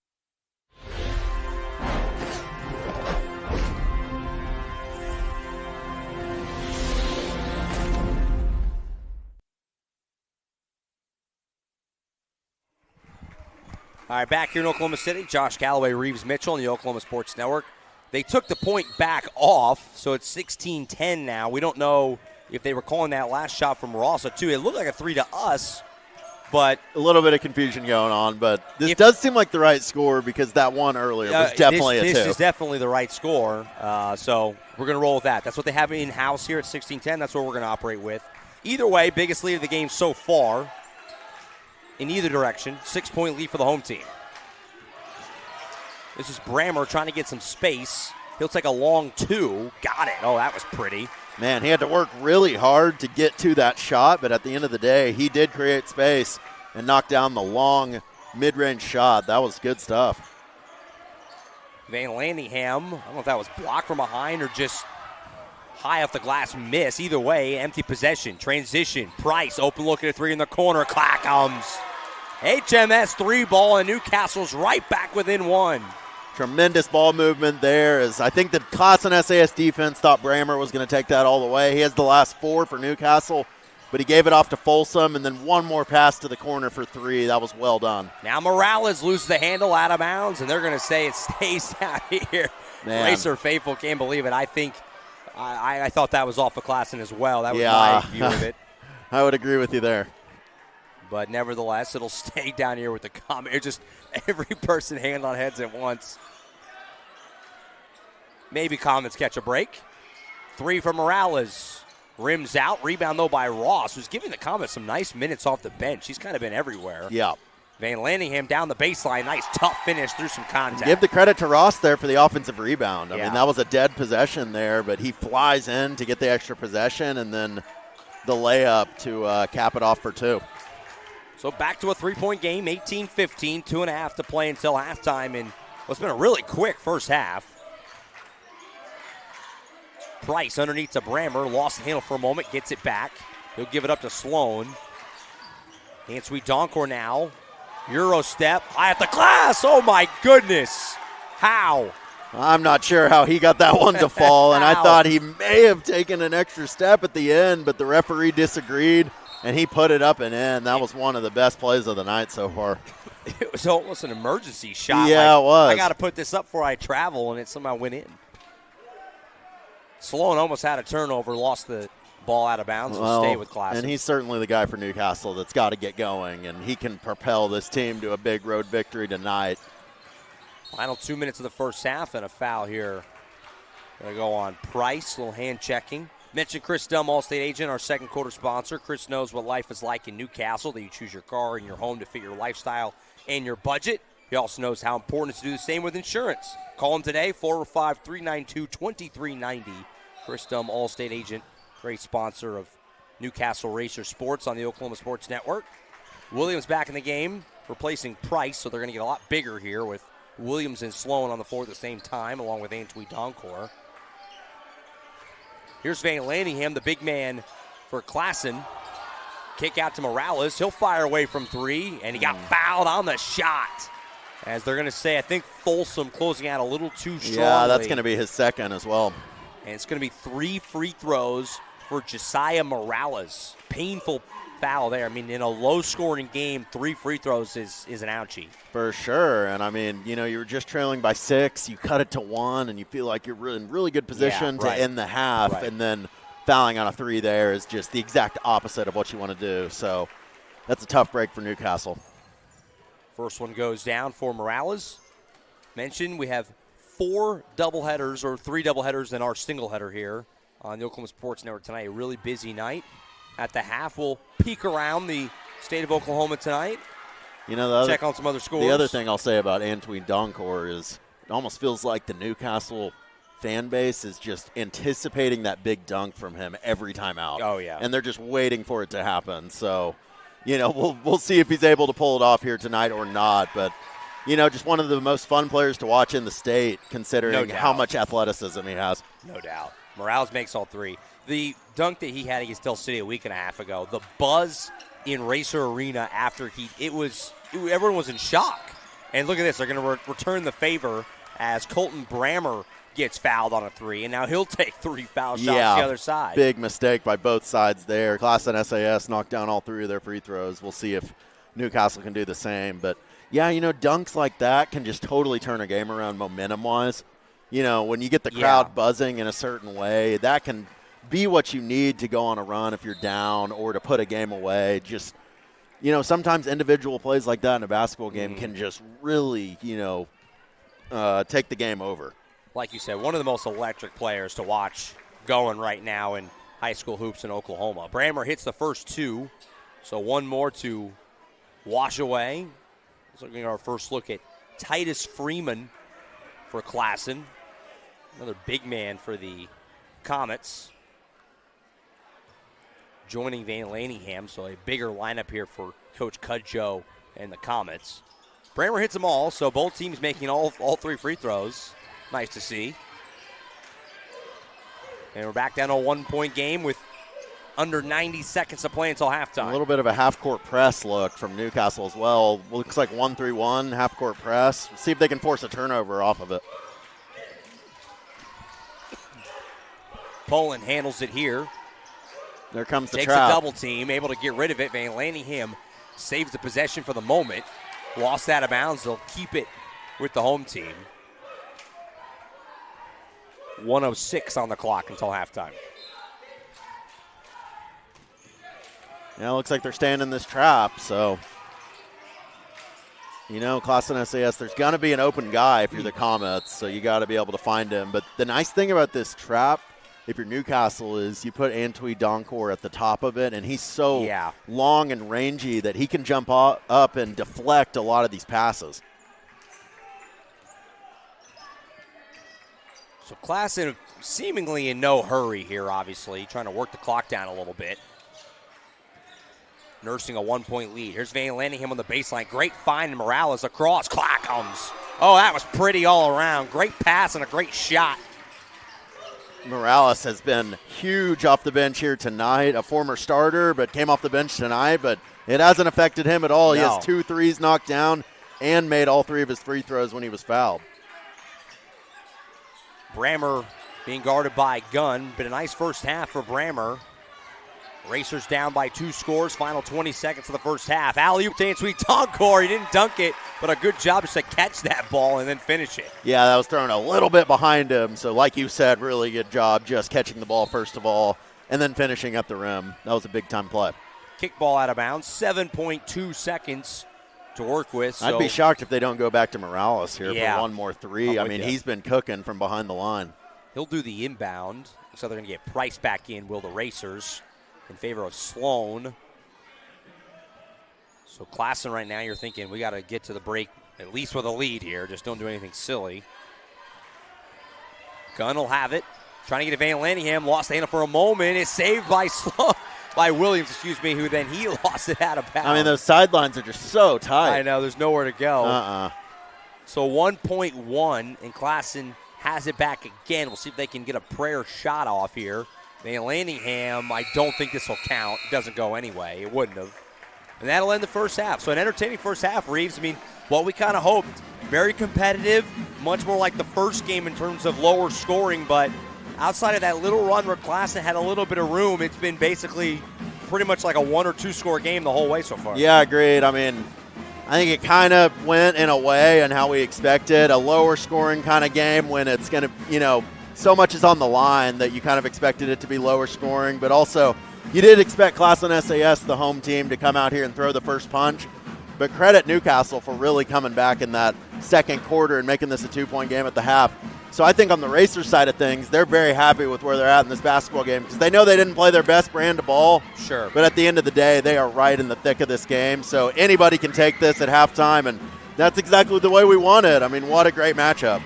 All right, back here in Oklahoma City, Josh Calloway, Reeves Mitchell on the Oklahoma Sports Network. They took the point back off, so it's 16-10 now. We don't know if they were calling that last shot from Rossa, too. It looked like a three to us, but a little bit of confusion going on, but this does seem like the right score because that one earlier was definitely a two. This is definitely the right score, so we're going to roll with that. That's what they have in-house here at 16-10. That's what we're going to operate with. Either way, biggest lead of the game so far. In either direction, 6-point lead for the home team. This is Brammer trying to get some space. He'll take a long two. Got it. Oh, that was pretty. Man, he had to work really hard to get to that shot, but at the end of the day, he did create space and knock down the long mid-range shot. That was good stuff. Van Landingham, I don't know if that was blocked from behind or just high off the glass miss. Either way, empty possession, transition. Price, open look at a three in the corner. Clackums. HMS three ball, and Newcastle's right back within one. Tremendous ball movement there. As I think the Classen SAS defense thought Brammer was going to take that all the way. He has the last four for Newcastle, but he gave it off to Folsom, and then one more pass to the corner for three. That was well done. Now Morales loses the handle out of bounds, and they're going to say it stays out here. Man. Racer Faithful can't believe it. I think I thought that was off of Classen as well. That was my view of it. I would agree with you there. But nevertheless, it'll stay down here with the comment. It's just every person hand on heads at once. Maybe Comets catch a break. Three for Morales. Rims out. Rebound, though, by Ross, who's giving the Comets some nice minutes off the bench. He's kind of been everywhere. Yeah. Van Landingham down the baseline. Nice, tough finish through some contact. Give the credit to Ross there for the offensive rebound. I Yeah. mean, that was a dead possession there, but he flies in to get the extra possession and then the layup to cap it off for two. So back to a three-point game, 18-15, 2.5 to play until halftime in what's been a really quick first half. Price underneath to Brammer, lost the handle for a moment, gets it back. He'll give it up to Sloan. And Sweet Doncor now. Euro step, high at the glass. Oh my goodness. How? I'm not sure how he got that one to fall, and I thought he may have taken an extra step at the end, but the referee disagreed. And he put it up and in. That was one of the best plays of the night so far. It was almost an emergency shot. Yeah, like, it was. I got to put this up before I travel, and it somehow went in. Sloan almost had a turnover, lost the ball out of bounds, will stay with Classen. And he's certainly the guy for Newcastle that's got to get going, and he can propel this team to a big road victory tonight. Final 2 minutes of the first half, and a foul here. Going to go on Price, little hand checking. Mention Chris Dumm, All-State agent, our second quarter sponsor. Chris knows what life is like in Newcastle, that you choose your car and your home to fit your lifestyle and your budget. He also knows how important it is to do the same with insurance. Call him today, 405-392-2390. Chris Dumm, Allstate agent, great sponsor of Newcastle Racer Sports on the Oklahoma Sports Network. Williams back in the game, replacing Price, so they're going to get a lot bigger here with Williams and Sloan on the floor at the same time, along with Antwi Donkor. Here's Van Lanningham, the big man for Classen. Kick out to Morales. He'll fire away from three, and he got fouled on the shot. As they're going to say, I think Folsom closing out a little too strongly. Yeah, that's going to be his second as well. And it's going to be 3 free throws for Josiah Morales. Painful foul there. I mean, in a low-scoring game, 3 free throws is an ouchie. For sure. And, I mean, you were just trailing by 6. You cut it to 1, and you feel like you're in really good position to end the half. Right. And then fouling on a 3 there is just the exact opposite of what you want to do. So that's a tough break for Newcastle. First one goes down for Morales. Mentioned we have 4 doubleheaders or 3 doubleheaders in our single header here on the Oklahoma Sports Network tonight. A really busy night. At the half, we'll peek around the state of Oklahoma tonight. Check on some other scores. The other thing I'll say about Antwi Donkor is it almost feels like the Newcastle fan base is just anticipating that big dunk from him every time out. Oh, yeah. And they're just waiting for it to happen. So, we'll see if he's able to pull it off here tonight or not. But, just one of the most fun players to watch in the state, considering how much athleticism he has. No doubt. Morales makes all 3. The dunk that he had against Del City a week and a half ago, the buzz in Racer Arena after everyone was in shock. And look at this. They're going to return the favor as Colton Brammer gets fouled on a 3, and now he'll take 3 foul shots the other side. Big mistake by both sides there. Classen SAS knocked down all 3 of their free throws. We'll see if Newcastle can do the same. But, dunks like that can just totally turn a game around momentum-wise. When you get the crowd buzzing in a certain way, that can be what you need to go on a run if you're down or to put a game away. Just, sometimes individual plays like that in a basketball game can just really, take the game over. Like you said, one of the most electric players to watch going right now in high school hoops in Oklahoma. Brammer hits the first 2, so one more to wash away. Let's look at our first look at Titus Freeman for Classen, another big man for the Comets. Joining Van Lanningham, so a bigger lineup here for Coach Cudjoe and the Comets. Brammer hits them all, so both teams making all 3 free throws. Nice to see. And we're back down to a 1-point game with under 90 seconds to play until halftime. A little bit of a half-court press look from Newcastle as well. Looks like 1-3-1, half-court press. See if they can force a turnover off of it. Poland handles it here. There comes the trap. Takes a double team, able to get rid of it. Van Lanningham saves the possession for the moment. Lost out of bounds. They'll keep it with the home team. 1:06 on the clock until halftime. Yeah, it looks like they're staying in this trap, so Classen SAS, there's going to be an open guy if you're the Comets, so you got to be able to find him. But the nice thing about this trap, if you're Newcastle, is you put Antwi Donkor at the top of it, and he's so long and rangy that he can jump up and deflect a lot of these passes. So Classen seemingly in no hurry here, obviously, trying to work the clock down a little bit. Nursing a 1-point lead. Here's Van Lanningham on the baseline. Great find, and Morales across. Clock comes. Oh, that was pretty all around. Great pass and a great shot. Morales has been huge off the bench here tonight. A former starter, but came off the bench tonight, but it hasn't affected him at all. No. He has 2 threes knocked down and made all 3 of his free throws when he was fouled. Brammer being guarded by Gunn, but a nice first half for Brammer. Racers down by 2 scores, final 20 seconds of the first half. Alley-oop to Antwi Donkor. He didn't dunk it, but a good job just to catch that ball and then finish it. Yeah, that was thrown a little bit behind him. So like you said, really good job just catching the ball first of all and then finishing up the rim. That was a big-time play. Kick ball out of bounds, 7.2 seconds to work with. So I'd be shocked if they don't go back to Morales here for one more 3. I mean, he's been cooking from behind the line. He'll do the inbound, so they're going to get Price back in, will the Racers, in favor of Sloan. So Classen right now, you're thinking we got to get to the break at least with a lead here. Just don't do anything silly. Gunn will have it. Trying to get to Van Lanningham. Lost the handle for a moment. It's saved by Williams, who then he lost it out of bounds. I mean, those sidelines are just so tight. I know. There's nowhere to go. So 1.1, and Classen has it back again. We'll see if they can get a prayer shot off here. Van Lanningham, I don't think this will count. It doesn't go anyway. It wouldn't have. And that'll end the first half. So an entertaining first half, Reeves. I mean, what we kind of hoped. Very competitive, much more like the first game in terms of lower scoring, but outside of that little run where Classen had a little bit of room, it's been basically pretty much like a 1 or 2 score game the whole way so far. Yeah, agreed. I mean, I think it kind of went in a way and how we expected, a lower scoring kind of game when it's going to, so much is on the line that you kind of expected it to be lower scoring, but also you did expect Classen SAS, the home team, to come out here and throw the first punch. But credit Newcastle for really coming back in that second quarter and making this a 2-point game at the half. So I think on the Racers side of things, they're very happy with where they're at in this basketball game because they know they didn't play their best brand of ball. Sure. But at the end of the day, they are right in the thick of this game. So anybody can take this at halftime, and that's exactly the way we want it. I mean, what a great matchup.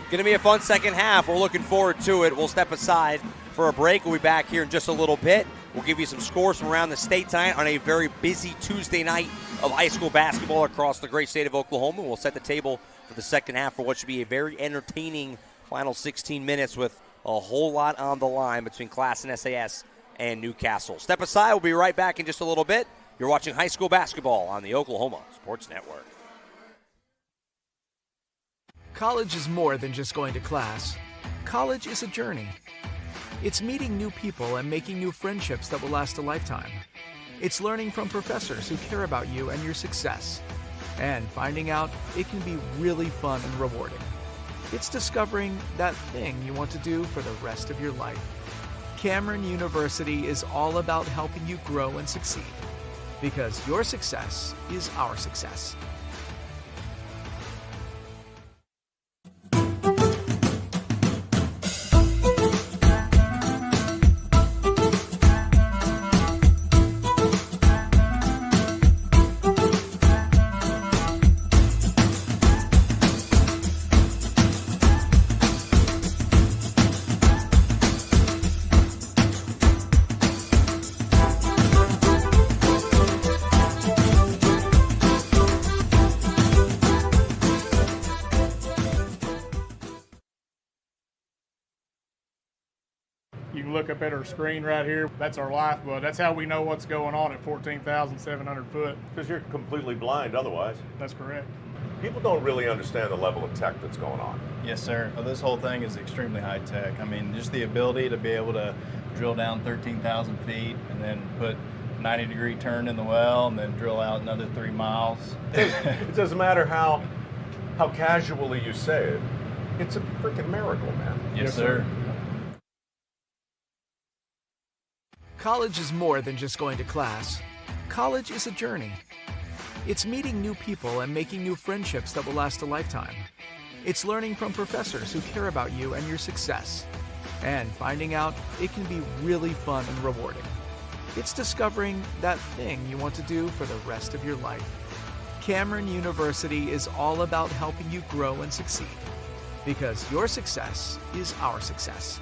Going to be a fun second half. We're looking forward to it. We'll step aside for a break. We'll be back here in just a little bit. We'll give you some scores from around the state tonight on a very busy Tuesday night of high school basketball across the great state of Oklahoma. We'll set the table for the second half for what should be a very entertaining final 16 minutes with a whole lot on the line between Classen SAS and Newcastle. Step aside. We'll be right back in just a little bit. You're watching high school basketball on the Oklahoma Sports Network. College is more than just going to class. College is a journey. It's meeting new people and making new friendships that will last a lifetime. It's learning from professors who care about you and your success. And finding out it can be really fun and rewarding. It's discovering that thing you want to do for the rest of your life. Cameron University is all about helping you grow and succeed. Because your success is our success. You can look up at our screen right here. That's our lifeblood. That's how we know what's going on at 14,700 foot. Because you're completely blind otherwise. That's correct. People don't really understand the level of tech that's going on. Yes, sir. Well, this whole thing is extremely high tech. I mean, just the ability to be able to drill down 13,000 feet and then put 90-degree turn in the well and then drill out another 3 miles. It doesn't matter how casually you say it. It's a freaking miracle, man. Yes, sir. College is more than just going to class. College is a journey. It's meeting new people and making new friendships that will last a lifetime. It's learning from professors who care about you and your success. And finding out it can be really fun and rewarding. It's discovering that thing you want to do for the rest of your life. Cameron University is all about helping you grow and succeed. Because your success is our success.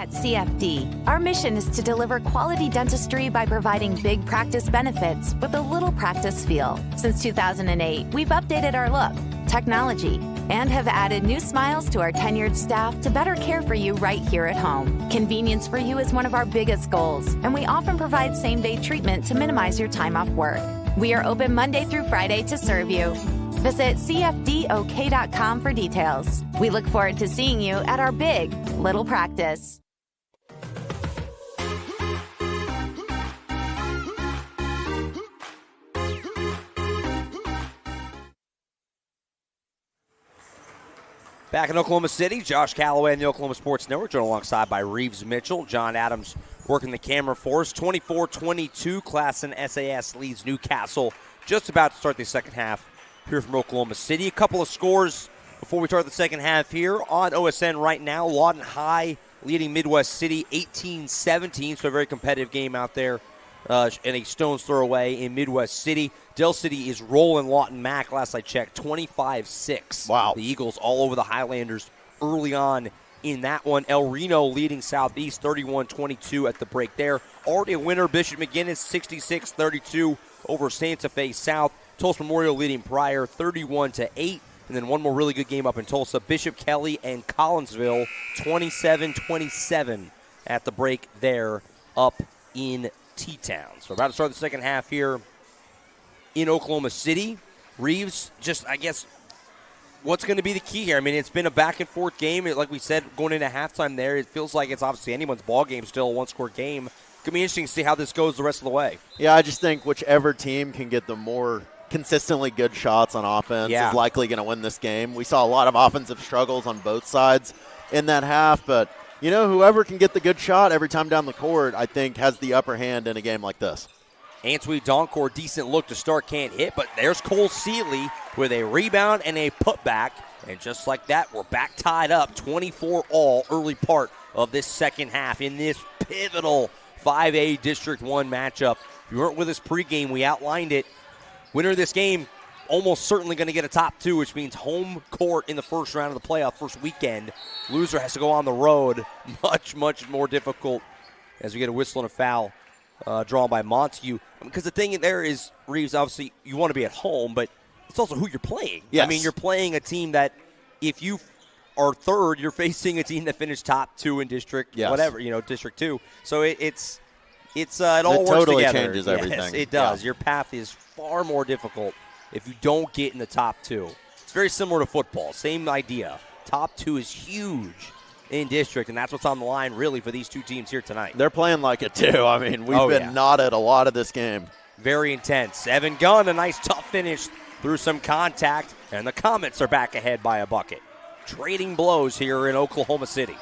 At CFD, our mission is to deliver quality dentistry by providing big practice benefits with a little practice feel. Since 2008, we've updated our look, technology, and have added new smiles to our tenured staff to better care for you right here at home. Convenience for you is one of our biggest goals, and we often provide same-day treatment to minimize your time off work. We are open Monday through Friday to serve you. Visit cfdok.com for details. We look forward to seeing you at our big little practice. Back in Oklahoma City, Josh Calloway and the Oklahoma Sports Network, joined alongside by Reeves Mitchell. John Adams working the camera for us. 24-22, Classen SAS leads Newcastle. Just about to start the second half here from Oklahoma City. A couple of scores before we start the second half here on OSN right now. Lawton High leading Midwest City 18-17, so a very competitive game out there. And a stone's throw away in Midwest City. Dell City is rolling Lawton Mac, last I checked, 25-6. Wow. The Eagles all over the Highlanders early on in that one. El Reno leading Southeast 31-22 at the break there. Already a winner, Bishop McGinnis 66-32 over Santa Fe South. Tulsa Memorial leading Pryor 31-8. And then one more really good game up in Tulsa. Bishop Kelly and Collinsville 27-27 at the break there up in T-Town. So about to start the second half here in Oklahoma City. Reeves, just, I guess, what's going to be the key here? I mean, it's been a back-and-forth game. Like we said, going into halftime there, it feels like it's obviously anyone's ball game, still a one-score game. It's going to be interesting to see how this goes the rest of the way. Yeah, I just think whichever team can get the more consistently good shots on offense is likely going to win this game. We saw a lot of offensive struggles on both sides in that half, but you know, whoever can get the good shot every time down the court, I think, has the upper hand in a game like this. Answee Doncor, decent look to start, can't hit, but there's Cole Seeley with a rebound and a putback. And just like that, we're back tied up, 24-all early part of this second half in this pivotal 5A District 1 matchup. If you weren't with us pregame, we outlined it. Winner of this game almost certainly going to get a top two, which means home court in the first round of the playoff, first weekend. Loser has to go on the road. Much, much more difficult as we get a whistle and a foul drawn by Montague. Because the thing there is, Reeves, obviously you want to be at home, but it's also who you're playing. Yes. I mean, you're playing a team that if you are third, you're facing a team that finished top two in District, whatever, District 2. So it all works totally together. Changes everything. Yes, it does. Yeah. Your path is far more difficult if you don't get in the top two. It's very similar to football. Same idea. Top two is huge in District, and that's what's on the line, really, for these two teams here tonight. They're playing like it, too. I mean, we've been knotted a lot of this game. Very intense. Evan Gunn, a nice tough finish through some contact, and the Comets are back ahead by a bucket. Trading blows here in Oklahoma City.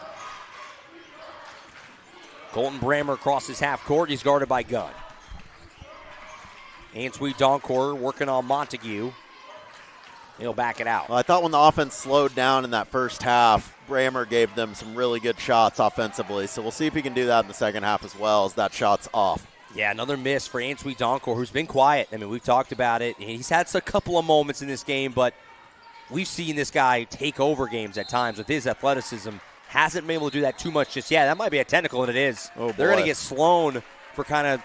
Colton Brammer crosses half court. He's guarded by Gunn. Answee Doncor working on Montague. He'll back it out. Well, I thought when the offense slowed down in that first half, Brammer gave them some really good shots offensively. So we'll see if he can do that in the second half as well as that shot's off. Yeah, another miss for Answee Doncor, who's been quiet. I mean, we've talked about it. He's had a couple of moments in this game, but we've seen this guy take over games at times with his athleticism. Hasn't been able to do that too much just yet. That might be a technical, and it is. Oh, boy. They're going to get Sloan for kind of,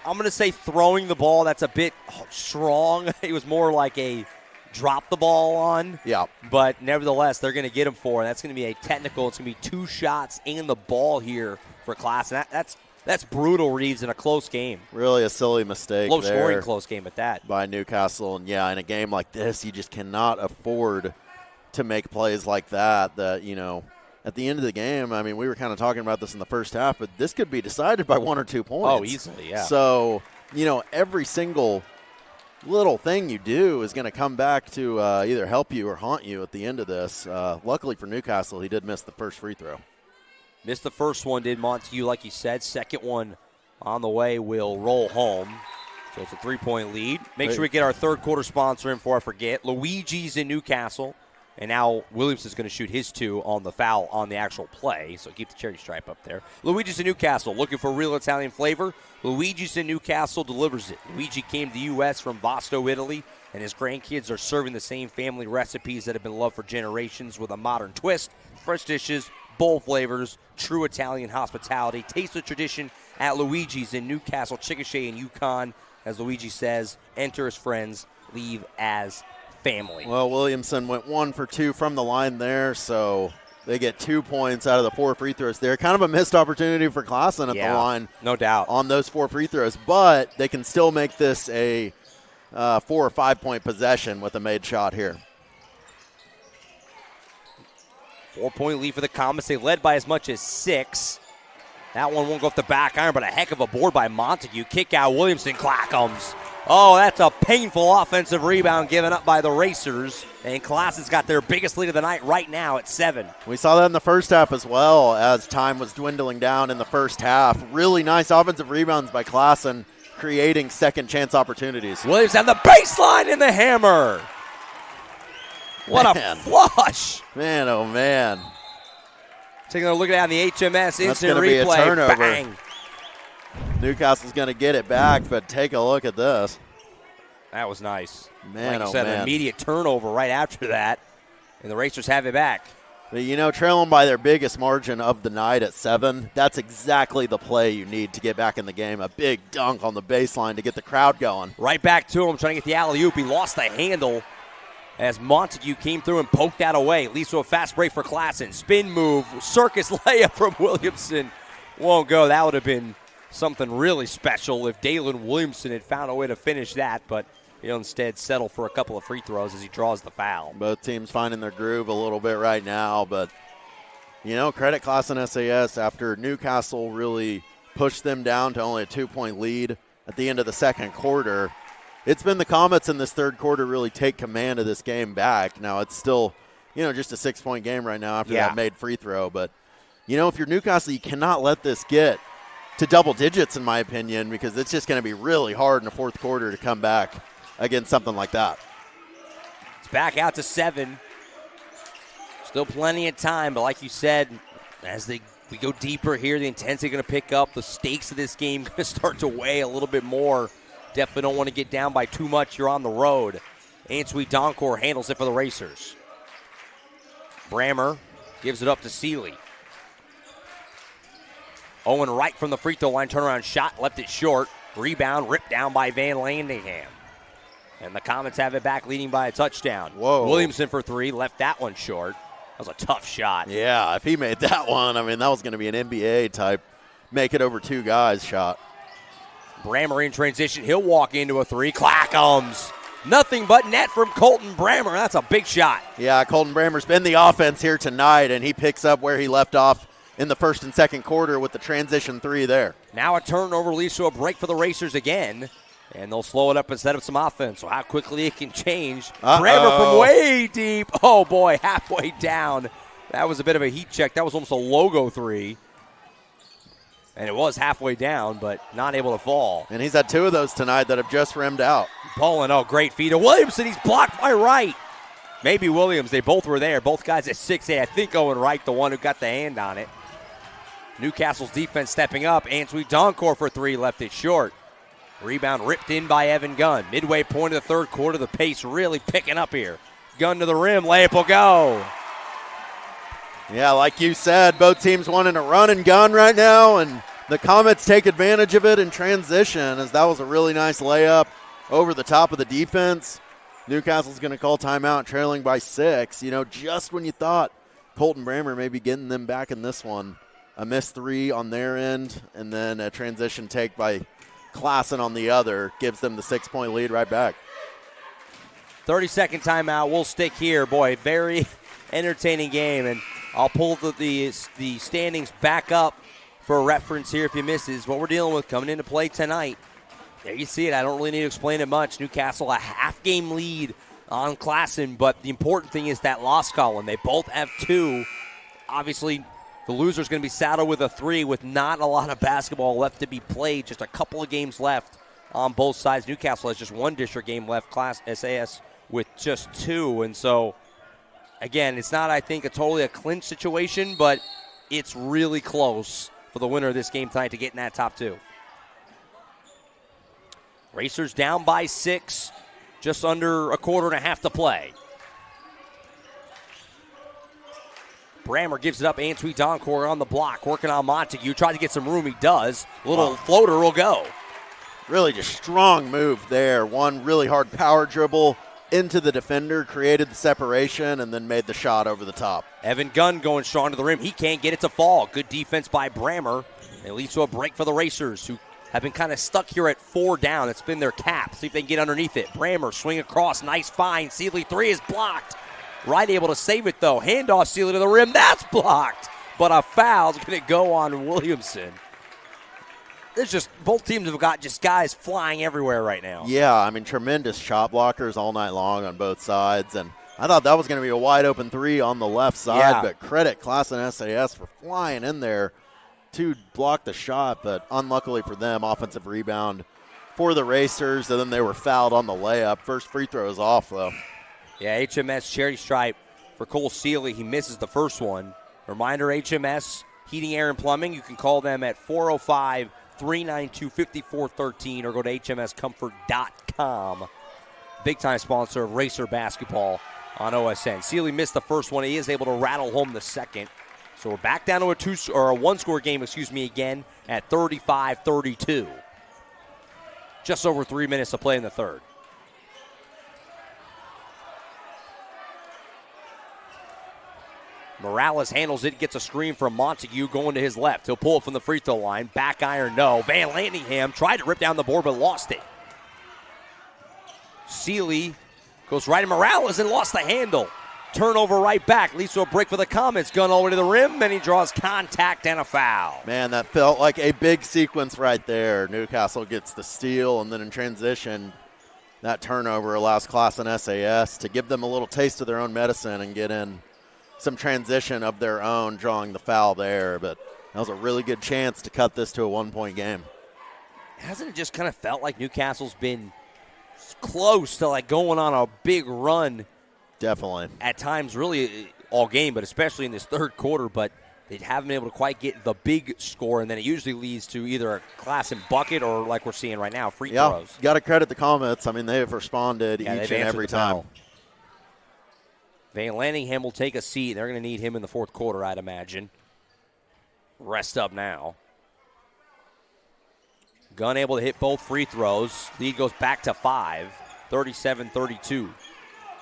I'm going to say throwing the ball. That's a bit strong. It was more like a drop the ball on. Yeah. But nevertheless, they're going to get him for. That's going to be a technical. It's going to be 2 shots and the ball here for Classen. That's brutal, Reeves, in a close game. Really a silly mistake. Low-scoring close game at that. By Newcastle. And, yeah, in a game like this, you just cannot afford to make plays like that, at the end of the game, I mean, we were kind of talking about this in the first half, but this could be decided by 1 or 2 points. Oh, easily, yeah. So, every single little thing you do is going to come back to either help you or haunt you at the end of this. Luckily for Newcastle, he did miss the first free throw. Missed the first one, did Montague, like you said. Second one on the way will roll home. So it's a 3-point lead. Make sure we get our third quarter sponsor in before I forget. Luigi's in Newcastle. And now Williams is going to shoot his 2 on the foul on the actual play. So keep the charity stripe up there. Luigi's in Newcastle. Looking for real Italian flavor? Luigi's in Newcastle delivers it. Luigi came to the U.S. from Vasto, Italy, and his grandkids are serving the same family recipes that have been loved for generations with a modern twist. Fresh dishes, bold flavors, true Italian hospitality. Taste the tradition at Luigi's in Newcastle, Chickasha, and Yukon. As Luigi says, enter as friends, leave as family. Well, Williamson went 1 for 2 from the line there, so they get 2 points out of the 4 free throws there. Kind of a missed opportunity for Classen at the line. No doubt. On those 4 free throws, but they can still make this a 4 or 5 point possession with a made shot here. 4-point lead for the Comets. They led by as much as 6. That one won't go off the back iron, but a heck of a board by Montague. Kick out Williamson, Clackums. Oh, that's a painful offensive rebound given up by the Racers. And Classen's got their biggest lead of the night right now at 7. We saw that in the first half as well as time was dwindling down in the first half. Really nice offensive rebounds by Classen, creating second chance opportunities. Williams on the baseline in the hammer. What a flush. Man, oh man. Taking a look at it on the HMS That's instant gonna be a replay. turnover. Bang. Newcastle's going to get it back, but take a look at this. That was nice. Man, like you said, man. an immediate turnover right after that, and the Racers have it back. But, you know, trailing by their biggest margin of the night at 7, that's exactly the play you need to get back in the game. A big dunk on the baseline to get the crowd going. Right back to him, trying to get the alley-oop. He lost the handle as Montague came through and poked that away. Leads to a fast break for Classen. Spin move, circus layup from Williamson. Won't go. That would have been something really special if Dalen Williamson had found a way to finish that, but he'll instead settle for a couple of free throws as he draws the foul. Both teams finding their groove a little bit right now, but, you know, credit Classen SAS after Newcastle really pushed them down to only a 2-point lead at the end of the second quarter. It's been the Comets in this third quarter really take command of this game back. Now, it's still, you know, just a 6-point game right now after that made free throw, but, you know, if you're Newcastle, you cannot let this get to double digits, in my opinion, because it's just going to be really hard in the fourth quarter to come back against something like that. It's back out to 7. Still plenty of time, but like you said, as we go deeper here, the intensity going to pick up. The stakes of this game going to start to weigh a little bit more. Definitely don't want to get down by too much. You're on the road. Answeet Doncor handles it for the Racers. Brammer gives it up to Seeley. Owen Wright from the free throw line, turnaround shot, left it short. Rebound, ripped down by Van Landingham. And the Comets have it back, leading by a touchdown. Whoa. Williamson for 3, left that one short. That was a tough shot. Yeah, if he made that one, I mean, that was going to be an NBA type make it over 2 guys shot. Brammer in transition. He'll walk into a 3. Clackums. Nothing but net from Colton Brammer. That's a big shot. Yeah, Colton Brammer's been the offense here tonight, and he picks up where he left off in the first and second quarter with the transition 3 there. Now a turnover leads to a break for the Racers again, and they'll slow it up and set up some offense. So how quickly it can change. Brammer from way deep. Oh, boy, halfway down. That was a bit of a heat check. That was almost a logo 3. And it was halfway down, but not able to fall. And he's had 2 of those tonight that have just rimmed out. Pulling, great feed of Williamson. He's blocked by Wright. Maybe Williams. They both were there. Both guys at 6'8". I think Owen Wright, the one who got the hand on it. Newcastle's defense stepping up. Answeet Doncor for 3, left it short. Rebound ripped in by Evan Gunn. Midway point of the third quarter, the pace really picking up here. Gunn to the rim, layup will go. Yeah, like you said, both teams wanting to run and gun right now, and the Comets take advantage of it in transition, as that was a really nice layup over the top of the defense. Newcastle's going to call timeout, trailing by 6. You know, just when you thought Colton Brammer may be getting them back in this one, a missed 3 on their end, and then a transition take by Classen on the other gives them the 6-point lead right back. 30-second timeout. We'll stick here. Boy, very entertaining game, and I'll pull the standings back up for a reference here if you miss this. What we're dealing with coming into play tonight. There you see it. I don't really need to explain it much. Newcastle, a half-game lead on Classen, but the important thing is that loss column. They both have 2. Obviously, the loser's going to be saddled with a 3 with not a lot of basketball left to be played. Just a couple of games left on both sides. Newcastle has just 1 district game left. SAS with just 2. And so, again, it's not, I think, totally a clinch situation, but it's really close for the winner of this game tonight to get in that top 2. Racers down by 6, just under a quarter and a half to play. Brammer gives it up. Antwi Doncor on the block, working on Montague. Tries to get some room. He does. A little floater will go. Really just strong move there. One really hard power dribble into the defender, created the separation, and then made the shot over the top. Evan Gunn going strong to the rim. He can't get it to fall. Good defense by Brammer. It leads to a break for the Racers, who have been kind of stuck here at 4 down. It's been their cap. See if they can get underneath it. Brammer swing across. Nice find. Seeley 3 is blocked. Wright able to save it, though. Handoff Seeley to the rim. That's blocked. But a foul's going to go on Williamson. There's just, both teams have got just guys flying everywhere right now. Yeah, I mean, tremendous shot blockers all night long on both sides. And I thought that was going to be a wide open 3 on the left side, but credit Classen SAS for flying in there to block the shot. But unluckily for them, offensive rebound for the Racers, and then they were fouled on the layup. First free throw is off, though. Yeah, HMS charity stripe for Cole Seeley. He misses the first one. Reminder, HMS Heating, Air, and Plumbing. You can call them at 405-392-5413 or go to hmscomfort.com. Big-time sponsor of Racer basketball on OSN. Seeley missed the first one. He is able to rattle home the second. So we're back down to a one-score game, again, at 35-32. Just over 3 minutes to play in the third. Morales handles it, gets a screen from Montague going to his left. He'll pull it from the free throw line. Back iron, no. Van Landingham tried to rip down the board but lost it. Seeley goes right at Morales and lost the handle. Turnover right back. Leads to a break for the Comets. Gun all the way to the rim, and he draws contact and a foul. Man, that felt like a big sequence right there. Newcastle gets the steal, and then in transition, that turnover allows Classen SAS to give them a little taste of their own medicine and get in some transition of their own, drawing the foul there. But that was a really good chance to cut this to a one-point game. Hasn't it just kind of felt like Newcastle's been close to like going on a big run? Definitely. At times, really all game, but especially in this third quarter. But they haven't been able to quite get the big score, and then it usually leads to either a Classen bucket or, like we're seeing right now, free throws. Got to credit the Comets. I mean, they have responded each and every time. Van Landingham will take a seat. They're going to need him in the fourth quarter, I'd imagine. Rest up now. Gunn able to hit both free throws. Lead goes back to 5, 37-32.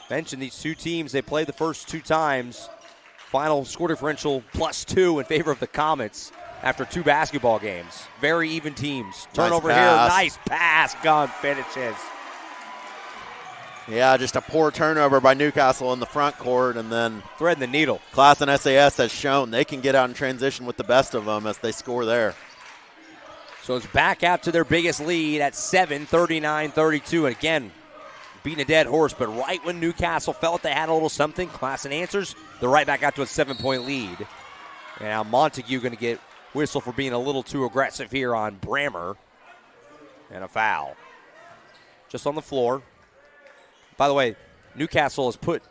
Mentioned these two teams, they played the first 2 times. Final score differential +2 in favor of the Comets after 2 basketball games. Very even teams. Turnover here, nice pass. Gunn finishes. Yeah, just a poor turnover by Newcastle in the front court, and then threading the needle. Classen SAS has shown they can get out in transition with the best of them as they score there. So it's back out to their biggest lead at 7, 39-32. And again, beating a dead horse, but right when Newcastle felt they had a little something, Classen answers. They're right back out to a 7-point lead. And now Montague going to get whistle for being a little too aggressive here on Brammer. And a foul. Just on the floor. By the way, Newcastle has put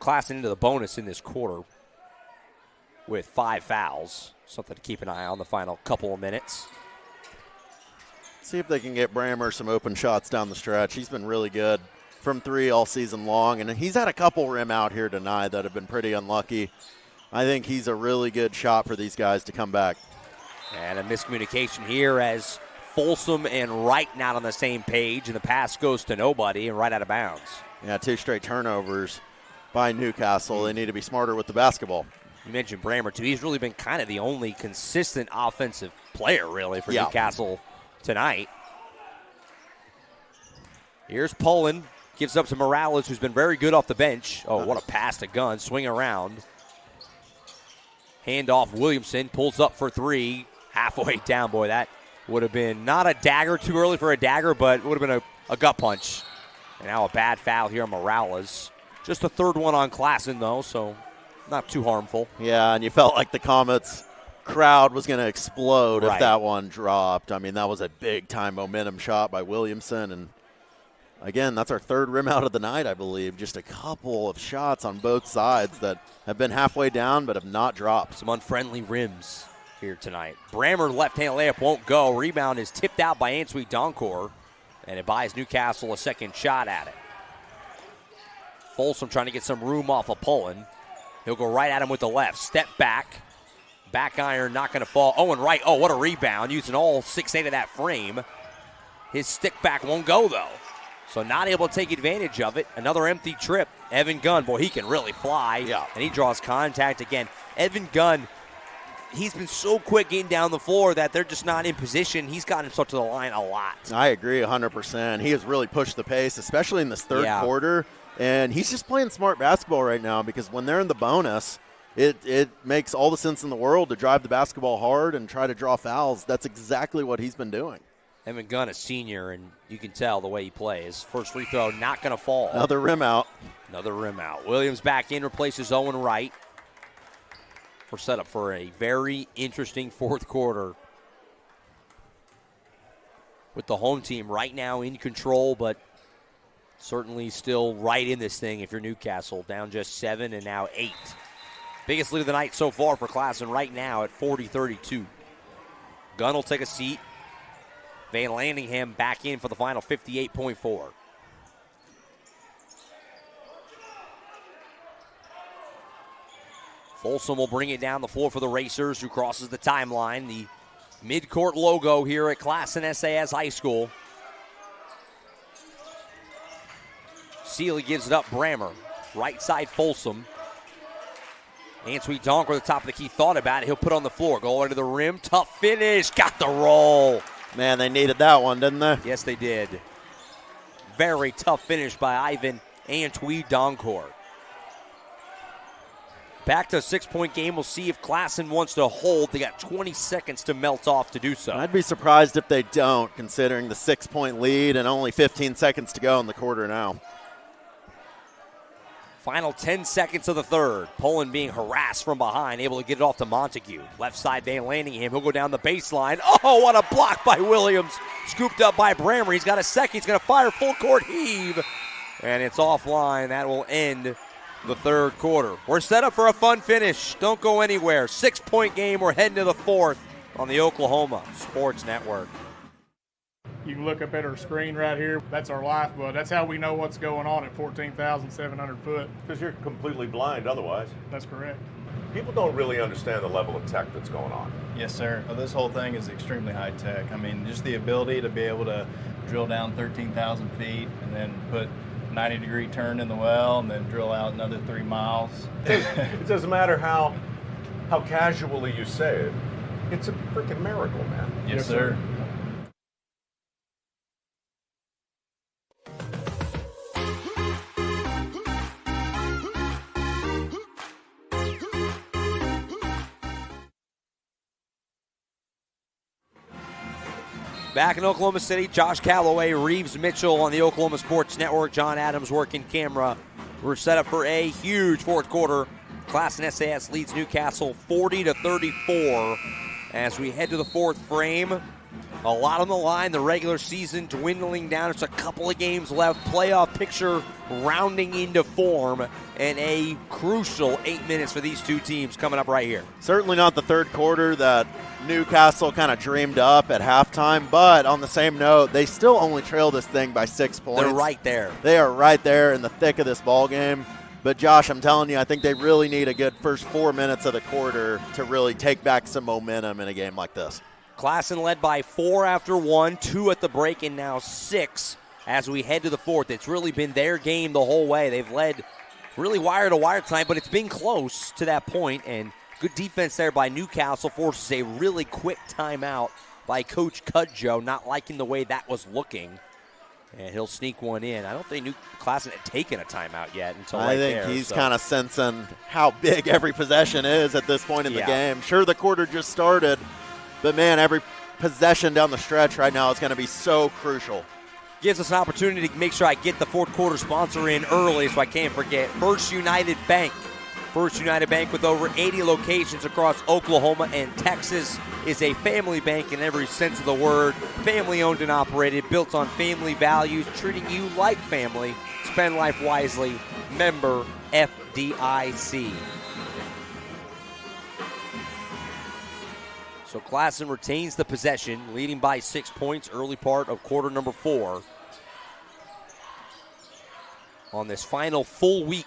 Classen into the bonus in this quarter with 5 fouls. Something to keep an eye on the final couple of minutes. See if they can get Brammer some open shots down the stretch. He's been really good from 3 all season long, and he's had a couple rim out here tonight that have been pretty unlucky. I think he's a really good shot for these guys to come back. And a miscommunication here as Folsom and Wright not on the same page, and the pass goes to nobody and right out of bounds. Yeah, 2 straight turnovers by Newcastle. They need to be smarter with the basketball. You mentioned Brammer, too. He's really been kind of the only consistent offensive player, really, for Newcastle tonight. Here's Pullen. Gives up to Morales, who's been very good off the bench. Oh, what a pass to Gunn. Swing around. Handoff Williamson. Pulls up for 3. Halfway down, boy. That would have been not a dagger, too early for a dagger, but would have been a gut punch. And now a bad foul here on Morales. Just the third one on Classen, though, so not too harmful. Yeah, and you felt like the Comets crowd was going to explode if that one dropped. I mean, that was a big-time momentum shot by Williamson. And, again, that's our 3rd rim out of the night, I believe. Just a couple of shots on both sides that have been halfway down but have not dropped. Some unfriendly rims here tonight. Brammer left-hand layup won't go. Rebound is tipped out by Antwi Doncor. And it buys Newcastle a second shot at it. Folsom trying to get some room off of Pullen. He'll go right at him with the left. Step back. Back iron, not going to fall. Owen Wright, oh, what a rebound. Using all 6'8" of that frame. His stick back won't go, though. So not able to take advantage of it. Another empty trip. Evan Gunn, boy, he can really fly. Yeah. And he draws contact again. Evan Gunn, he's been so quick getting down the floor that they're just not in position. He's gotten himself to the line a lot. I agree 100%. He has really pushed the pace, especially in this third quarter. And he's just playing smart basketball right now because when they're in the bonus, it makes all the sense in the world to drive the basketball hard and try to draw fouls. That's exactly what he's been doing. Evan Gunn, a senior, and you can tell the way he plays. First free throw, not going to fall. Another rim out. Another rim out. Williams back in, replaces Owen Wright. We're set up for a very interesting fourth quarter with the home team right now in control, but certainly still right in this thing if you're Newcastle. Down just 7 and now 8. Biggest lead of the night so far for Classen right now at 40-32. Gunn will take a seat. Van Landingham back in for the final 58.4. Folsom will bring it down the floor for the Racers, who crosses the timeline. The midcourt logo here at Classen SAS High School. Sealy gives it up, Brammer. Right side, Folsom. Antwi Donker at the top of the key, thought about it. He'll put it on the floor. Go over to the rim. Tough finish. Got the roll. Man, they needed that one, didn't they? Yes, they did. Very tough finish by Ivan Antwi Donker. Back to a 6-point game. We'll see if Classen wants to hold. They got 20 seconds to melt off to do so. I'd be surprised if they don't, considering the 6-point lead and only 15 seconds to go in the quarter now. Final 10 seconds of the third. Poland being harassed from behind, able to get it off to Montague. Left side, Van Landingham. He'll go down the baseline. Oh, what a block by Williams. Scooped up by Brammer. He's got a second. He's going to fire full court heave. And it's offline. That will end the third quarter. We're set up for a fun finish. Don't go anywhere. 6-point game. We're heading to the fourth on the Oklahoma Sports Network. You can look up at our screen right here. That's our lifeblood. That's how we know what's going on at 14,700 foot. Because you're completely blind otherwise. That's correct. People don't really understand the level of tech that's going on. Yes, sir. Well, this whole thing is extremely high tech. I mean, just the ability to be able to drill down 13,000 feet and then put 90-degree turn in the well and then drill out another 3 miles. It doesn't matter how casually you say it. It's a freaking miracle, man. Yes, sir. Back in Oklahoma City, Josh Calloway, Reeves Mitchell on the Oklahoma Sports Network. John Adams working camera. We're set up for a huge fourth quarter. Classen SAS leads Newcastle 40-34 as we head to the fourth frame. A lot on the line. The regular season dwindling down. There's a couple of games left. Playoff picture rounding into form. And a crucial 8 minutes for these two teams coming up right here. Certainly not the third quarter that Newcastle kind of dreamed up at halftime, but on the same note, they still only trail this thing by 6 points. They're right there. They are right there in the thick of this ball game. But, Josh, I'm telling you, I think they really need a good first 4 minutes of the quarter to really take back some momentum in a game like this. Classen led by 4 after 1, 2 at the break, and now 6 as we head to the fourth. It's really been their game the whole way. They've led really wire to wire tonight, but it's been close to that point, and good defense there by Newcastle forces a really quick timeout by Coach Cudjoe, not liking the way that was looking. And he'll sneak one in. I don't think Classen had taken a timeout yet until right there. I think he's kind of sensing how big every possession is at this point in the game. Sure, the quarter just started, but, man, every possession down the stretch right now is going to be so crucial. Gives us an opportunity to make sure I get the fourth quarter sponsor in early so I can't forget. First United Bank. First United Bank, with over 80 locations across Oklahoma and Texas, is a family bank in every sense of the word. Family owned and operated, built on family values, treating you like family. Spend life wisely. Member FDIC. So Classen retains the possession, leading by 6 points early part of quarter number 4. On this final full week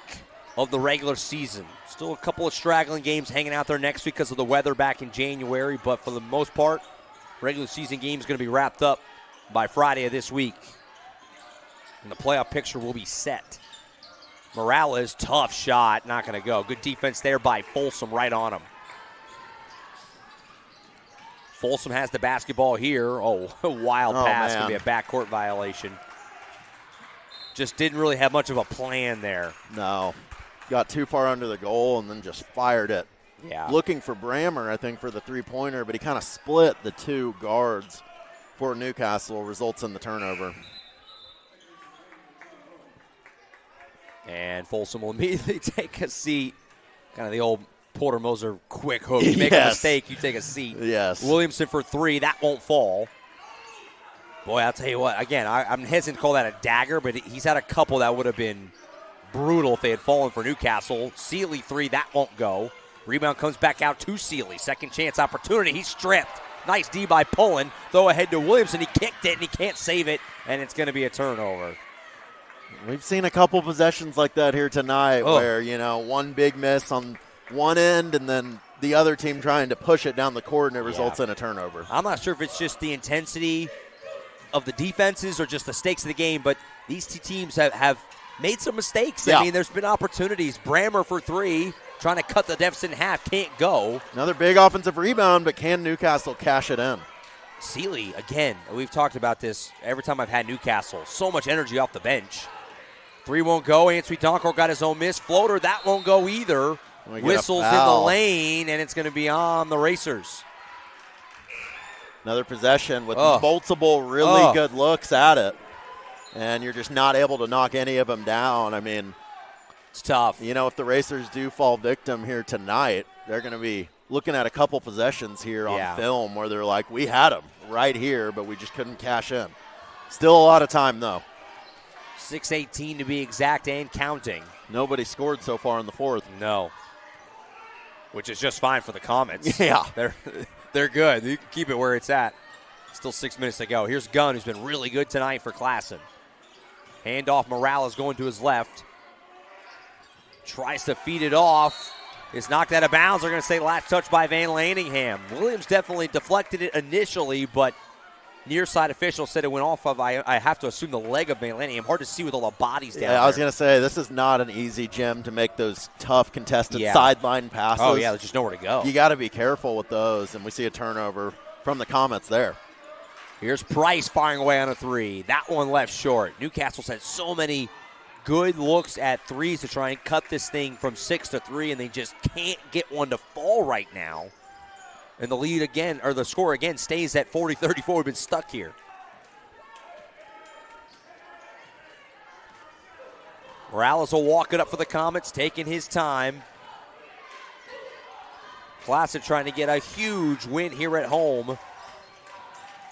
of the regular season. Still a couple of straggling games hanging out there next week because of the weather back in January, but for the most part, regular season game is going to be wrapped up by Friday of this week. And the playoff picture will be set. Morales, tough shot, not going to go. Good defense there by Folsom, right on him. Folsom has the basketball here. Oh, wild pass. Going to be a backcourt violation. Just didn't really have much of a plan there. No. Got too far under the goal and then just fired it. Yeah. Looking for Brammer, I think, for the three-pointer, but he kind of split the two guards for Newcastle, results in the turnover. And Folsom will immediately take a seat. Kind of the old Porter Moser quick hook. You make a mistake, you take a seat. Yes. Williamson for three. That won't fall. Boy, I'll tell you what. Again, I'm hesitant to call that a dagger, but he's had a couple that would have been brutal if they had fallen for Newcastle. Sealy three. That won't go. Rebound comes back out to Sealy. Second chance opportunity. He's stripped. Nice D by Pullen. Throw ahead to Williamson. He kicked it, and he can't save it, and it's going to be a turnover. We've seen a couple possessions like that here tonight where, one big miss on one end and then the other team trying to push it down the court, and it results in a turnover. I'm not sure if it's just the intensity of the defenses or just the stakes of the game, but these two teams have made some mistakes. Yeah. I mean, there's been opportunities. Brammer for three, trying to cut the deficit in half, can't go. Another big offensive rebound, but can Newcastle cash it in? Sealy, again, we've talked about this every time I've had Newcastle. So much energy off the bench. Three won't go. Ansui Donkor got his own miss. Floater, that won't go either. Whistles in the lane, and it's going to be on the Racers. Another possession with multiple really good looks at it. And you're just not able to knock any of them down. I mean, it's tough. If the Racers do fall victim here tonight, they're going to be looking at a couple possessions here on film where they're like, we had them right here, but we just couldn't cash in. Still a lot of time, though. 6:18 to be exact and counting. Nobody scored so far in the fourth. No. Which is just fine for the Comets. Yeah. They're good. You can keep it where it's at. Still 6 minutes to go. Here's Gunn, who's been really good tonight for Classen. Handoff, Morales going to his left. Tries to feed it off. It's knocked out of bounds. They're going to say last touch by Van Laningham. Williams definitely deflected it initially, but near side official said it went off of, I have to assume, the leg of Van Laningham. Hard to see with all the bodies down there. I was going to say, this is not an easy gym to make those tough contested sideline passes. Oh, yeah, there's just nowhere to go. You got to be careful with those, and we see a turnover from the Comets there. Here's Price firing away on a three. That one left short. Newcastle's had so many good looks at threes to try and cut this thing from 6-3, and they just can't get one to fall right now. And the lead again, or the score again, stays at 40-34. We've been stuck here. Morales will walk it up for the Comets, taking his time. Classen trying to get a huge win here at home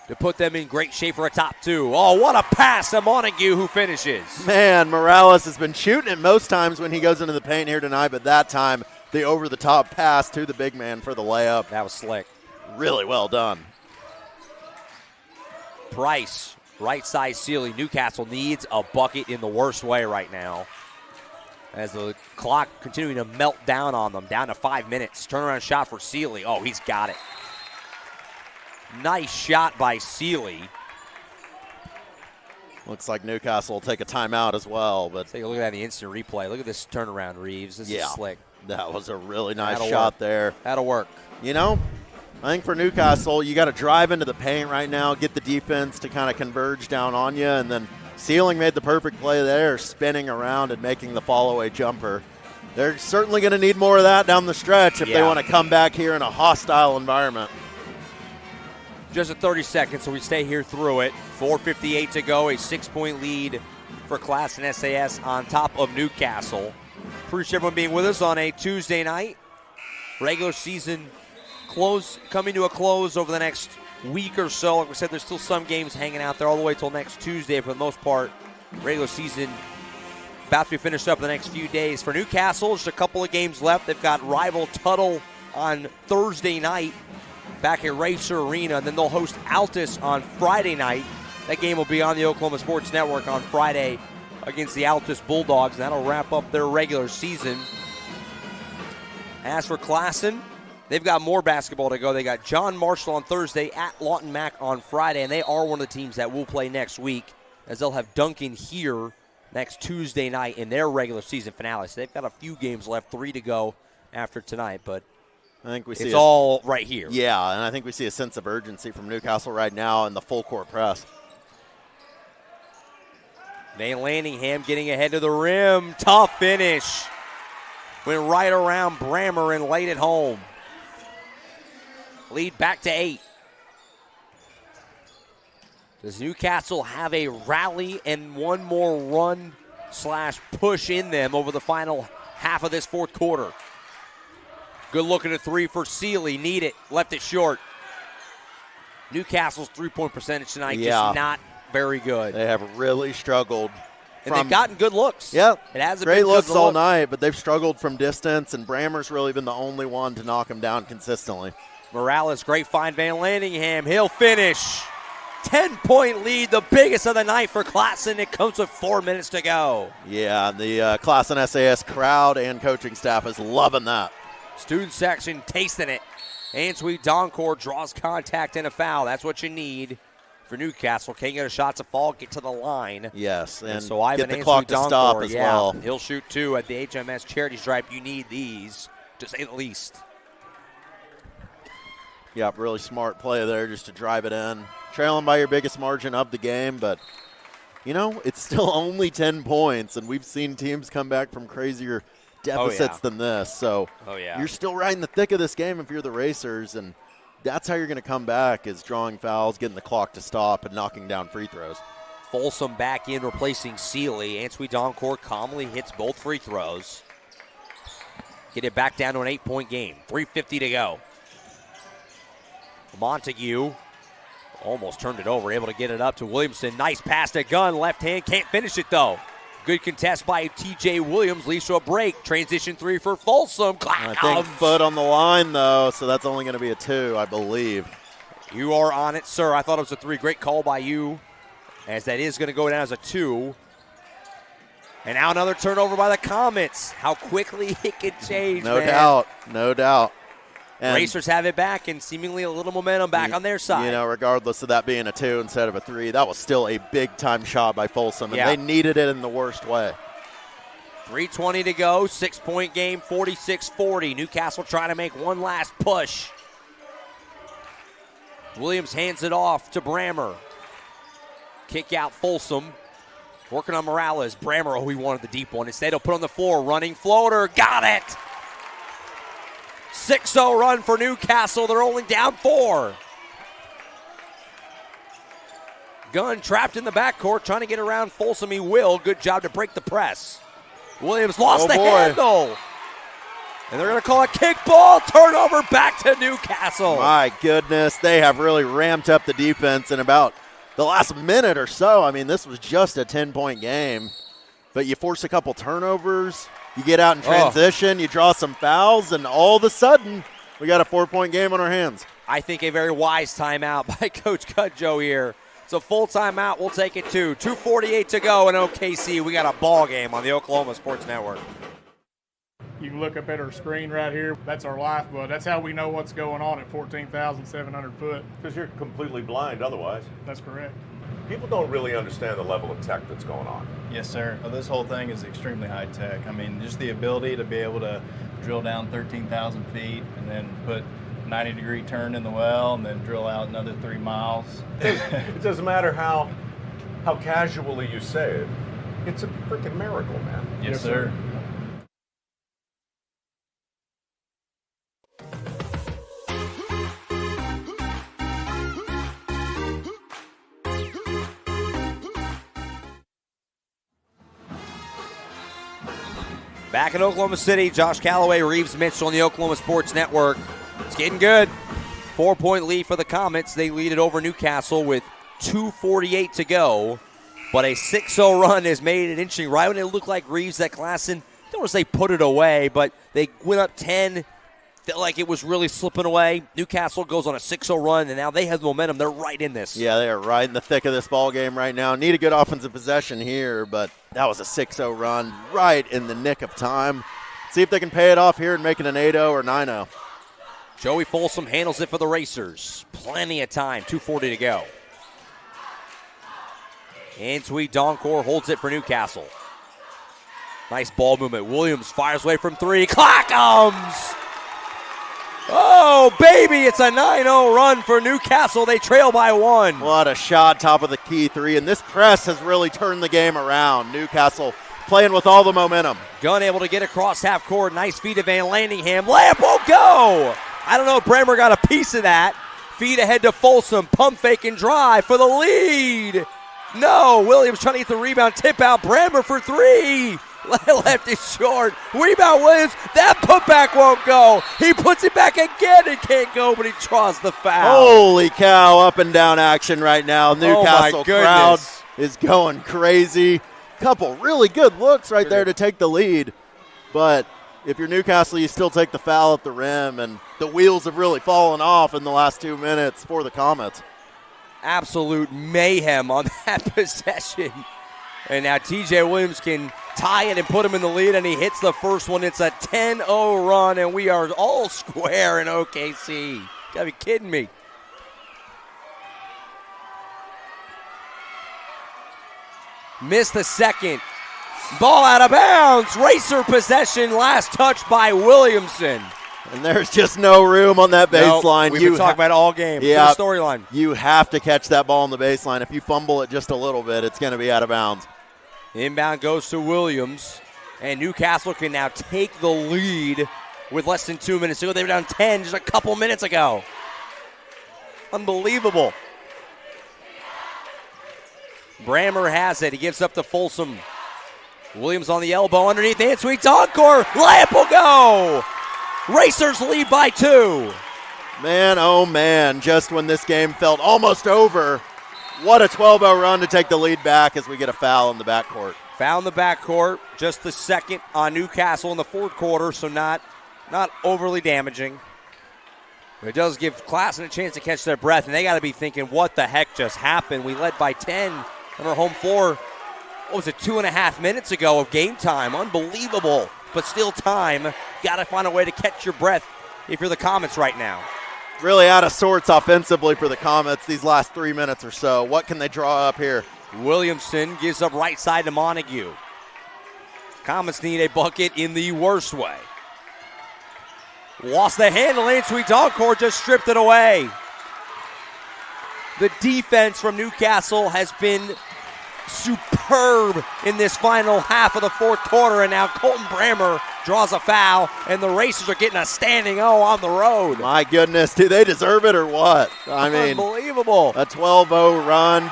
to put them in great shape for a top two. Oh, what a pass to Montague, who finishes. Man, Morales has been shooting it most times when he goes into the paint here tonight, but that time the over-the-top pass to the big man for the layup. That was slick. Really well done. Price, right side Sealy. Newcastle needs a bucket in the worst way right now, as the clock continuing to melt down on them, down to 5 minutes. Turnaround shot for Sealy. Oh, he's got it. Nice shot by Sealy. Looks like Newcastle will take a timeout as well. But take a look at that in the instant replay. Look at this turnaround, Reeves. This is slick. That was a really nice shot there. That'll work. I think for Newcastle, you got to drive into the paint right now, get the defense to kind of converge down on you, and then Sealing made the perfect play there, spinning around and making the fall-away jumper. They're certainly going to need more of that down the stretch if they want to come back here in a hostile environment. Just at 30 seconds, so we stay here through it. 4:58 to go, a 6-point lead for Classen SAS on top of Newcastle. Appreciate everyone being with us on a Tuesday night. Regular season coming to a close over the next week or so. Like we said, there's still some games hanging out there all the way till next Tuesday. For the most part, regular season about to be finished up in the next few days. For Newcastle, just a couple of games left. They've got rival Tuttle on Thursday night back at Racer Arena, and then they'll host Altus on Friday night. That game will be on the Oklahoma Sports Network on Friday against the Altus Bulldogs. And that'll wrap up their regular season. As for Classen, they've got more basketball to go. They got John Marshall on Thursday, at Lawton Mac on Friday, and they are one of the teams that will play next week, as they'll have Duncan here next Tuesday night in their regular season finale. So they've got a few games left, 3 to go after tonight, but I think we see it's all right here. Yeah, and I think we see a sense of urgency from Newcastle right now in the full court press. Van Landingham getting ahead to the rim. Tough finish. Went right around Brammer and laid it home. Lead back to 8. Does Newcastle have a rally and one more run/push in them over the final half of this fourth quarter? Good look at a 3 for Sealy. Need it. Left it short. Newcastle's three-point percentage tonight just not very good. They have really struggled. And they've gotten good looks. Yep. It hasn't great been looks all look. night, but they've struggled from distance, and Brammer's really been the only one to knock them down consistently. Morales, great find. Van Landingham, he'll finish. 10-point lead, the biggest of the night for Classen. It comes with 4 minutes to go. Yeah, the Classen SAS crowd and coaching staff is loving that. Student section tasting it. Answeet Doncourt draws contact and a foul. That's what you need for Newcastle. Can't get a shot to fall, get to the line. Yes, and so Ivan get the clock to stop as well. He'll shoot 2 at the HMS charity stripe. You need these, to say the least. Yeah, really smart play there just to drive it in. Trailing by your biggest margin of the game, but, you know, it's still only 10 points, and we've seen teams come back from crazier deficits than this. So you're still right in the thick of this game if you're the Racers, and that's how you're going to come back, is drawing fouls, getting the clock to stop, and knocking down free throws. Folsom back in, replacing Sealy. Answeet Doncourt calmly hits both free throws. Get it back down to an 8-point game. 3:50 to go. Montague almost turned it over, able to get it up to Williamson. Nice pass to Gunn, left hand, can't finish it though. Good contest by TJ Williams, leads to a break. Transition 3 for Folsom. I think foot on the line though, so that's only going to be a 2, I believe. You are on it, sir. I thought it was a 3. Great call by you, as that is going to go down as a 2. And now another turnover by the Comets. How quickly it can change, No doubt, no doubt. And Racers have it back and seemingly a little momentum back on their side. You know, regardless of that being a 2 instead of a 3, that was still a big-time shot by Folsom, and they needed it in the worst way. 3:20 to go, 6-point game, 46-40. Newcastle trying to make one last push. Williams hands it off to Brammer. Kick out Folsom. Working on Morales. Brammer, he wanted the deep one. Instead, he'll put on the floor. Running floater. Got it! 6-0 run for Newcastle. They're only down 4. Gunn trapped in the backcourt, trying to get around Folsom. He will. Good job to break the press. Williams lost the handle. And they're going to call a kickball. Turnover back to Newcastle. My goodness, they have really ramped up the defense in about the last minute or so. I mean, this was just a 10-point game, but you force a couple turnovers. You get out in transition, you draw some fouls, and all of a sudden, we got a 4-point game on our hands. I think a very wise timeout by Coach Cudjoe here. It's a full timeout. We'll take it too. 2:48 to go in OKC. We got a ball game on the Oklahoma Sports Network. You can look up at our screen right here. That's our lifeblood. That's how we know what's going on at 14,700 foot. Because you're completely blind otherwise. That's correct. People don't really understand the level of tech that's going on. Yes, sir. Well, this whole thing is extremely high tech. I mean, just the ability to be able to drill down 13,000 feet and then put 90-degree turn in the well and then drill out another 3 miles. It doesn't matter how casually you say it. It's a freaking miracle, man. Yes, sir. Back in Oklahoma City, Josh Calloway, Reeves Mitchell on the Oklahoma Sports Network. It's getting good. 4-point lead for the Comets. They lead it over Newcastle with 2:48 to go. But a 6-0 run has made it interesting. Right when it looked like Reeves, that Classen, I don't want to say put it away, but they went up 10, felt like it was really slipping away. Newcastle goes on a 6-0 run, and now they have the momentum. They're right in this. Yeah, they are right in the thick of this ball game right now. Need a good offensive possession here, but that was a 6-0 run right in the nick of time. See if they can pay it off here and make it an 8-0 or 9-0. Joey Folsom handles it for the Racers. Plenty of time, 2:40 to go. Antwi Donkor holds it for Newcastle. Nice ball movement. Williams fires away from 3. Clackums! Oh, baby, it's a 9-0 run for Newcastle. They trail by 1. What a shot, top of the key 3, and this press has really turned the game around. Newcastle playing with all the momentum. Gunn able to get across half court. Nice feed to Van Landingham. Layup won't go. I don't know if Bremer got a piece of that. Feed ahead to Folsom. Pump fake and drive for the lead. No, Williams trying to get the rebound. Tip out. Bremer for 3. Left is short. Rebound Williams. That putback won't go. He puts it back again. It can't go, but he draws the foul. Holy cow, up and down action right now. Newcastle crowd is going crazy. Couple really good looks right there to take the lead. But if you're Newcastle, you still take the foul at the rim, and the wheels have really fallen off in the last 2 minutes for the Comets. Absolute mayhem on that possession. And now TJ Williams can tie it and put him in the lead, and he hits the first one. It's a 10-0 run, and we are all square in OKC. You gotta be kidding me. Missed the second. Ball out of bounds. Racer possession. Last touch by Williamson. And there's just no room on that baseline. We've been talking about it all game. Yeah, storyline. You have to catch that ball on the baseline. If you fumble it just a little bit, it's going to be out of bounds. Inbound goes to Williams, and Newcastle can now take the lead with less than 2 minutes to go. They were down 10 just a couple minutes ago. Unbelievable. Brammer has it. He gives up to Folsom. Williams on the elbow underneath Antwi Donkor. Layup will go. Racers lead by 2. Man, oh man, just when this game felt almost over, what a 12-0 run to take the lead back as we get a foul in the backcourt. Foul in the backcourt, just the second on Newcastle in the fourth quarter, so not overly damaging. But it does give Classen a chance to catch their breath, and they got to be thinking, what the heck just happened? We led by 10 on our home floor, what was it, 2.5 minutes ago of game time. Unbelievable, but still time. Got to find a way to catch your breath if you're the Comets right now. Really out of sorts offensively for the Comets these last 3 minutes or so. What can they draw up here? Williamson gives up right side to Montague. Comets need a bucket in the worst way. Lost the handle. Antwi Donkor just stripped it away. The defense from Newcastle has been superb in this final half of the fourth quarter, and now Colton Brammer draws a foul, and the Racers are getting a standing O on the road. My goodness, do they deserve it or what? I mean, unbelievable. A 12-0 run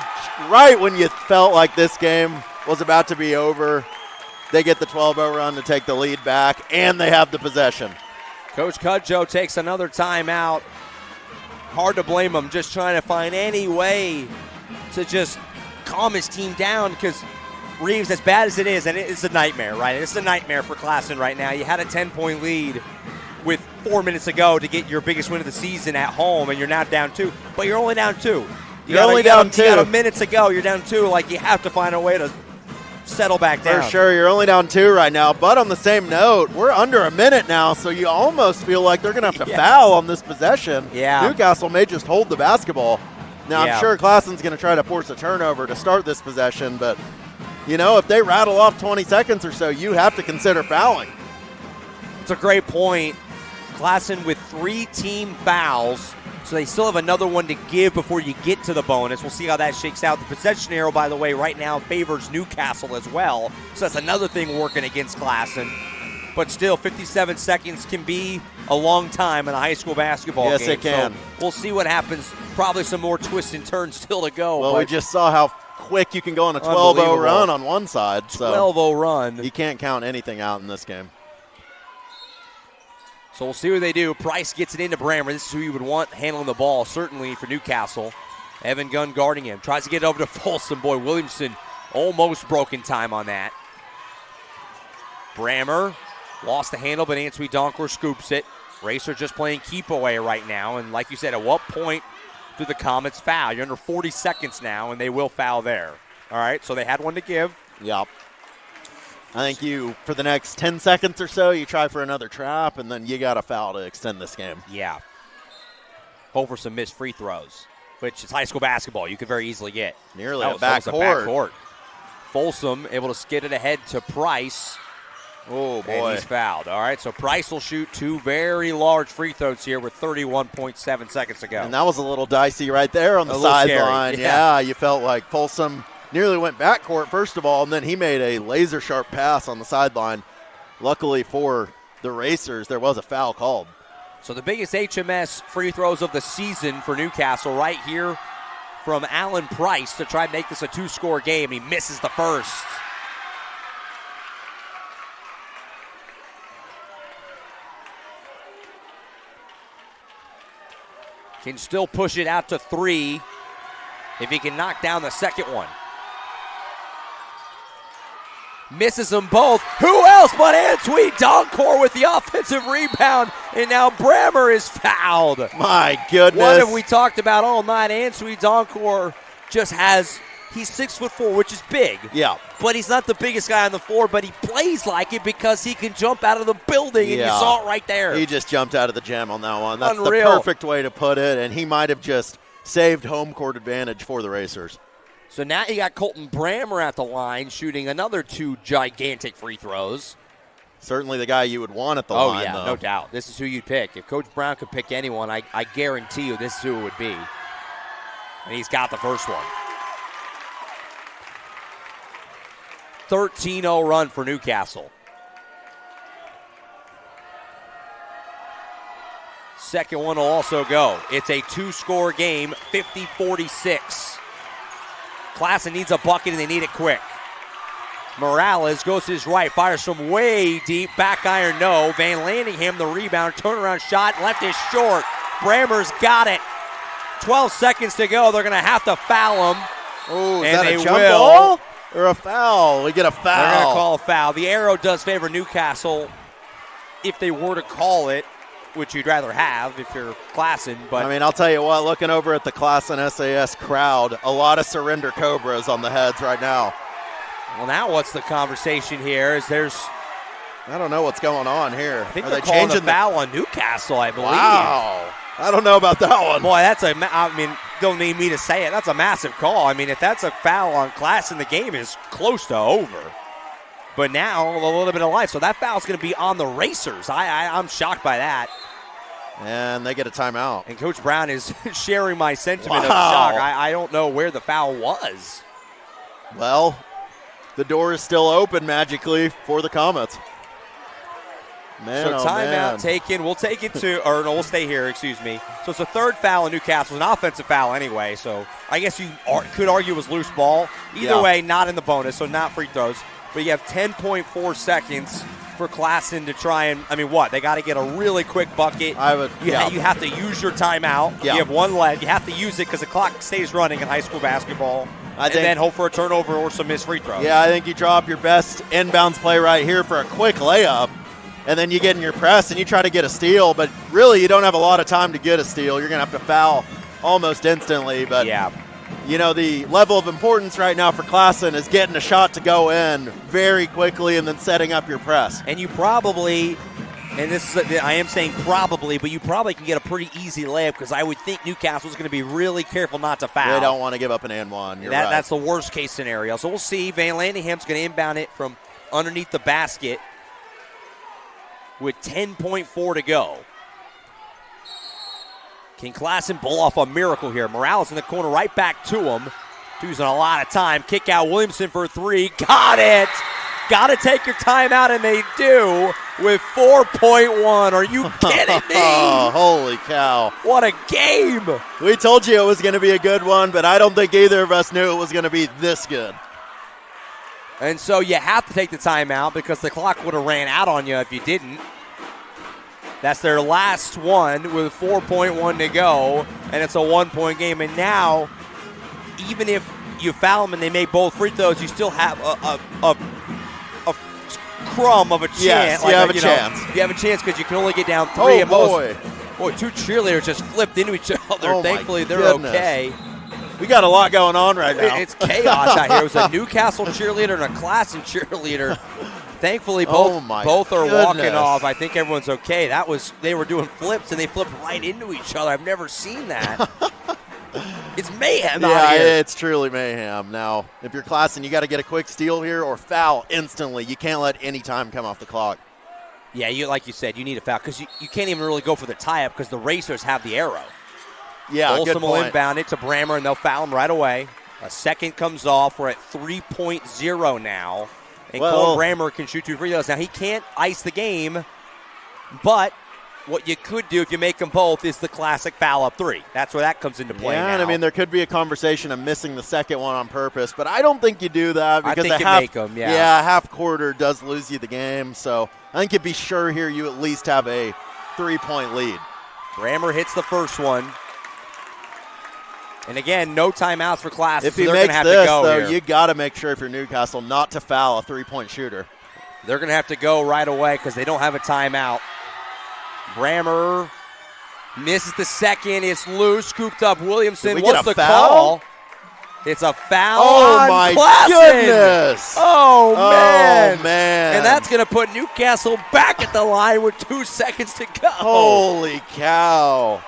right when you felt like this game was about to be over. They get the 12-0 run to take the lead back, and they have the possession. Coach Cudjoe takes another timeout. Hard to blame him, just trying to find any way to just calm his team down, because Reeves, as bad as it is, and it's a nightmare, right? It's a nightmare for Classen right now. You had a 10-point lead with 4 minutes to go to get your biggest win of the season at home, and you're now down 2. But you're only down 2. You're only down 2. You got a minute to go. You're down 2. Like, you have to find a way to settle back down. For sure, you're only down 2 right now. But on the same note, we're under a minute now, so you almost feel like they're going to have to foul on this possession. Yeah. Newcastle may just hold the basketball. Now, I'm sure Klassen's going to try to force a turnover to start this possession, but, you know, if they rattle off 20 seconds or so, you have to consider fouling. It's a great point. Classen with 3 team fouls, so they still have another one to give before you get to the bonus. We'll see how that shakes out. The possession arrow, by the way, right now favors Newcastle as well, so that's another thing working against Classen. But still, 57 seconds can be a long time in a high school basketball game. Yes, it can. So we'll see what happens. Probably some more twists and turns still to go. Well, we just saw how quick you can go on a 12-0 run on one side. So 12-0 run. You can't count anything out in this game. So we'll see what they do. Price gets it into Brammer. This is who you would want handling the ball, certainly for Newcastle. Evan Gunn guarding him. Tries to get it over to Folsom. Boy, Williamson almost broken time on that. Brammer lost the handle, but Antwi Donkor scoops it. Racer just playing keep away right now. And like you said, at what point do the Comets foul? You're under 40 seconds now, and they will foul there. All right, so they had one to give. Yep. I think for the next 10 seconds or so, you try for another trap, and then you got a foul to extend this game. Yeah. Hope for some missed free throws, which is high school basketball. You could very easily get. Nearly a backcourt. Folsom able to skid it ahead to Price. Oh, boy. And he's fouled. All right, so Price will shoot 2 very large free throws here with 31.7 seconds to go. And that was a little dicey right there on the sideline. Yeah, you felt like Folsom nearly went backcourt, first of all, and then he made a laser-sharp pass on the sideline. Luckily for the Racers, there was a foul called. So the biggest HMS free throws of the season for Newcastle right here from Alan Price to try and make this a 2-score game. He misses the first. Can still push it out to 3 if he can knock down the second one. Misses them both. Who else but Antwi Doncor with the offensive rebound, and now Brammer is fouled. My goodness. What have we talked about all night? Antwi Doncor just he's 6'4", which is big. Yeah. But he's not the biggest guy on the floor, but he plays like it because he can jump out of the building, and you saw it right there. He just jumped out of the gym on that one. That's Unreal. The perfect way to put it, and he might have just saved home court advantage for the Racers. So now you got Colton Brammer at the line shooting another 2 gigantic free throws. Certainly the guy you would want at the line, though. No doubt. This is who you'd pick. If Coach Brown could pick anyone, I guarantee you this is who it would be. And he's got the first one. 13-0 run for Newcastle. Second one will also go. It's a 2-score game, 50-46. Classen needs a bucket, and they need it quick. Morales goes to his right, fires from way deep. Back iron, no. Van Landingham, the rebound. Turnaround shot, left is short. Brammer's got it. 12 seconds to go. They're going to have to foul him. Oh, is that a jump ball or a foul? We get a foul. They're going to call a foul. The arrow does favor Newcastle if they were to call it, which you'd rather have if you're Classen. But I mean, I'll tell you what, looking over at the Classen SAS crowd, a lot of surrender Cobras on the heads right now. Well, now what's the conversation here is I don't know what's going on here. I think they're calling the foul on Newcastle, I believe. Wow. I don't know about that one. Boy, don't need me to say it. That's a massive call. I mean, if that's a foul on Classen, the game is close to over. But now a little bit of life. So that foul's going to be on the Racers. I'm shocked by that. And they get a timeout. And Coach Brown is sharing my sentiment of shock. I don't know where the foul was. Well, the door is still open magically for the Comets. Man, so timeout taken. We'll take it we'll stay here, excuse me. So it's a third foul in Newcastle, an offensive foul anyway. So I guess you could argue it was loose ball. Either way, not in the bonus, so not free throws. But you have 10.4 seconds for Classen to try and, they got to get a really quick bucket. You have to use your timeout. Yeah. You have one left. You have to use it because the clock stays running in high school basketball. And then hope for a turnover or some missed free throws. Yeah, I think you draw up your best inbounds play right here for a quick layup. And then you get in your press and you try to get a steal. But really, you don't have a lot of time to get a steal. You're going to have to foul almost instantly. But yeah. The level of importance right now for Classen is getting a shot to go in very quickly and then setting up your press. And you probably, I am saying probably, but you probably can get a pretty easy layup because I would think Newcastle's going to be really careful not to foul. They don't want to give up an and one. You're right. That's the worst case scenario. So we'll see. Van Landingham's going to inbound it from underneath the basket with 10.4 to go. Can Classen pull off a miracle here? Morales in the corner, right back to him. Using a lot of time. Kick out Williamson for 3. Got it! Got to take your timeout, and they do with 4.1. Are you kidding me? Oh, holy cow. What a game. We told you it was going to be a good one, but I don't think either of us knew it was going to be this good. And so you have to take the timeout because the clock would have ran out on you if you didn't. That's their last one with 4.1 to go, and it's a 1-point game. And now, even if you foul them and they make both free throws, you still have a crumb of a chance. Yes, you have a chance. You have a chance because you can only get down 3 at most. Boy. Boy, 2 cheerleaders just flipped into each other. Oh, Thankfully, they're goodness. okay. We got a lot going on right now. It's chaos out here. It was a Newcastle cheerleader and a Classen cheerleader. Thankfully, both are walking off. I think everyone's okay. They were doing flips, and they flipped right into each other. I've never seen that. It's mayhem out here. Yeah, it's truly mayhem. Now, if you're Classen, you got to get a quick steal here or foul instantly. You can't let any time come off the clock. Yeah, like you said, you need a foul because you can't even really go for the tie-up because the racers have the arrow. Yeah, Olsen good will point. inbound it to Brammer, and they'll foul him right away. A second comes off. We're at 3.0 now. And Cole Brammer can shoot 2 free throws. Now, he can't ice the game, but what you could do if you make them both is the classic foul up 3. That's where that comes into play now. And I mean, there could be a conversation of missing the second one on purpose, but I don't think you do that because I think you make them, a half quarter does lose you the game. So I think you'd be sure here you at least have a 3-point lead. Brammer hits the first one. And again, no timeouts for Classen. If so he they're makes gonna have this, to go though, here. you got to make sure if you're Newcastle not to foul a 3-point shooter. They're going to have to go right away because they don't have a timeout. Brammer misses the second. It's loose, scooped up. Williamson, what's the call? It's a foul on my Classen. goodness. Oh, man. Oh, man. And that's going to put Newcastle back at the line with 2 seconds to go. Holy cow.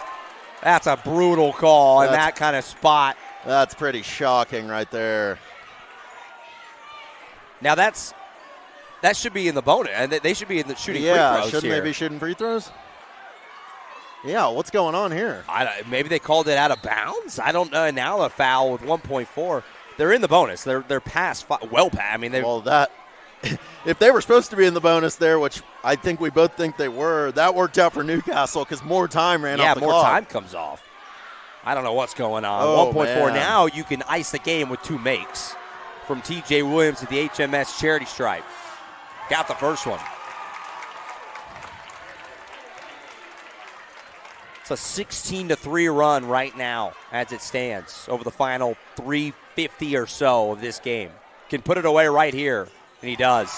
That's a brutal call in that kind of spot. That's pretty shocking right there. Now that should be in the bonus, and they should be in the shooting free throws. Yeah, shouldn't here. they be shooting free throws? Yeah, what's going on here? Maybe they called it out of bounds. I don't know. Now a foul with 1.4. They're in the bonus. They're past well past. I mean, if they were supposed to be in the bonus there, which I think we both think they were, that worked out for Newcastle because more time ran off the clock. Yeah, more time comes off. I don't know what's going on. Oh, 1.4. man. Now you can ice the game with 2 makes from T.J. Williams at the HMS charity stripe. Got the first one. It's a 16-3 run right now as it stands over the final 3:50 or so of this game. Can put it away right here, and he does.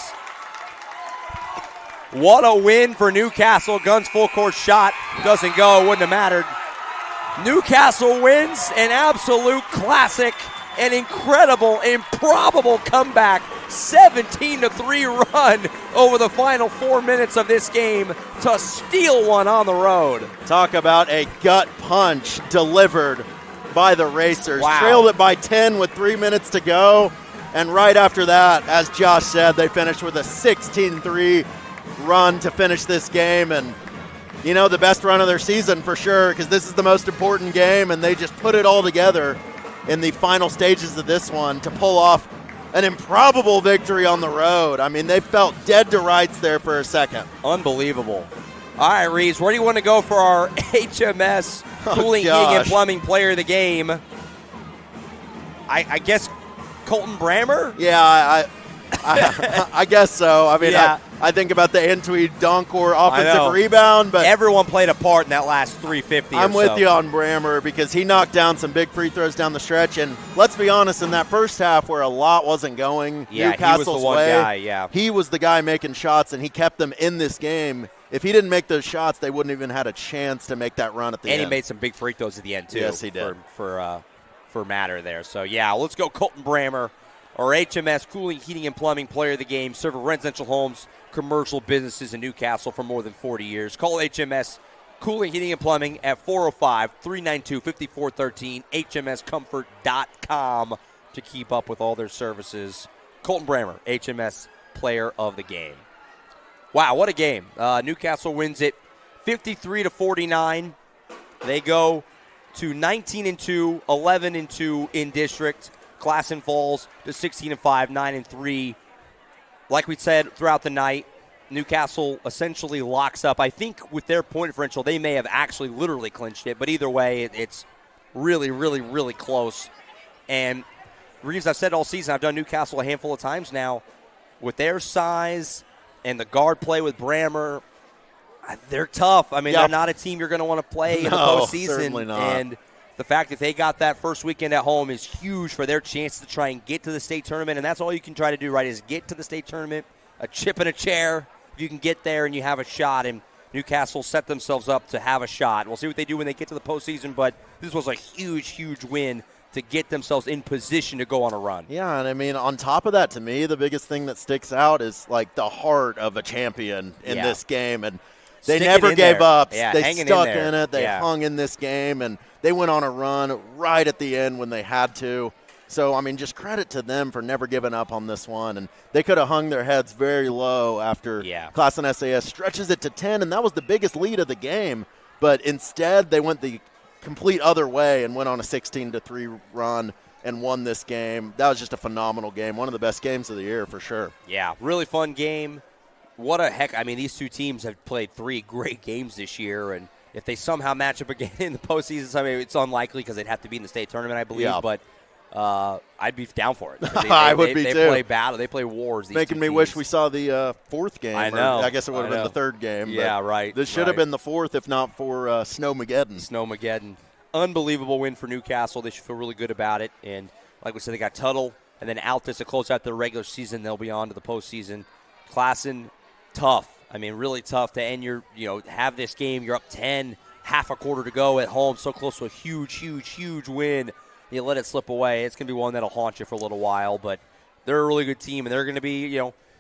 What a win for Newcastle. Guns full court shot. Doesn't go. Wouldn't have mattered. Newcastle wins an absolute classic, an incredible, improbable comeback. 17-3 run over the final 4 minutes of this game to steal one on the road. Talk about a gut punch delivered by the Racers. Wow. Trailed it by 10 with 3 minutes to go. And right after that, as Josh said, they finished with a 16-3 run to finish this game. And, you know, the best run of their season for sure, because this is the most important game, and they just put it all together in the final stages of this one to pull off an improbable victory on the road. I mean, they felt dead to rights there for a second. Unbelievable. All right, Reeves, where do you want to go for our HMS Cooling, Heating, and Plumbing Player of the Game? I guess Colton Brammer? Yeah, I guess so. I mean, Yeah. I think about the Entweed dunk or offensive rebound, but everyone played a part in that last 350 I'm or with so. you on Brammer because he knocked down some big free throws down the stretch. And let's be honest, in that first half where a lot wasn't going Newcastle's he was the one way, guy, he was the guy making shots, and he kept them in this game. If he didn't make those shots, they wouldn't even had a chance to make that run at the end. And he made some big free throws at the end, too. Yes, he did. For Matter there. So, yeah, let's go Colton Brammer, our HMS Cooling, Heating, and Plumbing Player of the Game, serving residential homes, commercial businesses in Newcastle for more than 40 years. Call HMS Cooling, Heating, and Plumbing at 405-392-5413, hmscomfort.com to keep up with all their services. Colton Brammer, HMS Player of the Game. Wow, what a game. Newcastle wins it 53-49. They go to 19-2, 11-2 in district. Classen falls to 16-5, 9-3. Like we said throughout the night, Newcastle essentially locks up. I think with their point differential, they may have actually literally clinched it. But either way, it's really, really, really close. And Reeves, I've said all season, I've done Newcastle a handful of times now. With their size and the guard play with Brammer, they're tough. I mean, they're not a team you're going to want to play in the postseason. Certainly not. And the fact that they got that first weekend at home is huge for their chance to try and get to the state tournament. And that's all you can try to do, right, is get to the state tournament a chip in a chair if you can get there and you have a shot. And Newcastle set themselves up to have a shot. We'll see what they do when they get to the postseason, but this was a huge, huge win to get themselves in position to go on a run. Yeah, and I mean, on top of that, to me, the biggest thing that sticks out is like the heart of a champion in this game. And they never gave up. Yeah, they stuck in it. They hung in this game, and they went on a run right at the end when they had to. So, I mean, just credit to them for never giving up on this one. And they could have hung their heads very low after Classen SAS stretches it to 10, and that was the biggest lead of the game. But instead, they went the complete other way and went on a 16-3 run and won this game. That was just a phenomenal game, one of the best games of the year for sure. Yeah, really fun game. What a heck. I mean, these two teams have played 3 great games this year, and if they somehow match up again in the postseason, I mean, it's unlikely because they'd have to be in the state tournament, I believe. But I'd be down for it. I would be too. They play battle. They play wars. Making me wish we saw the 4th game. I know. I guess it would have been the 3rd game. Yeah, right. This should have been the 4th if not for Snowmageddon. Snowmageddon. Unbelievable win for Newcastle. They should feel really good about it. And like we said, they got Tuttle and then Altus to close out their regular season. They'll be on to the postseason. Classen, tough. I mean, really tough to end have this game. You're up 10, half a quarter to go at home, so close to a huge, huge, huge win. You let it slip away. It's going to be one that'll haunt you for a little while, but they're a really good team, and they're going to be,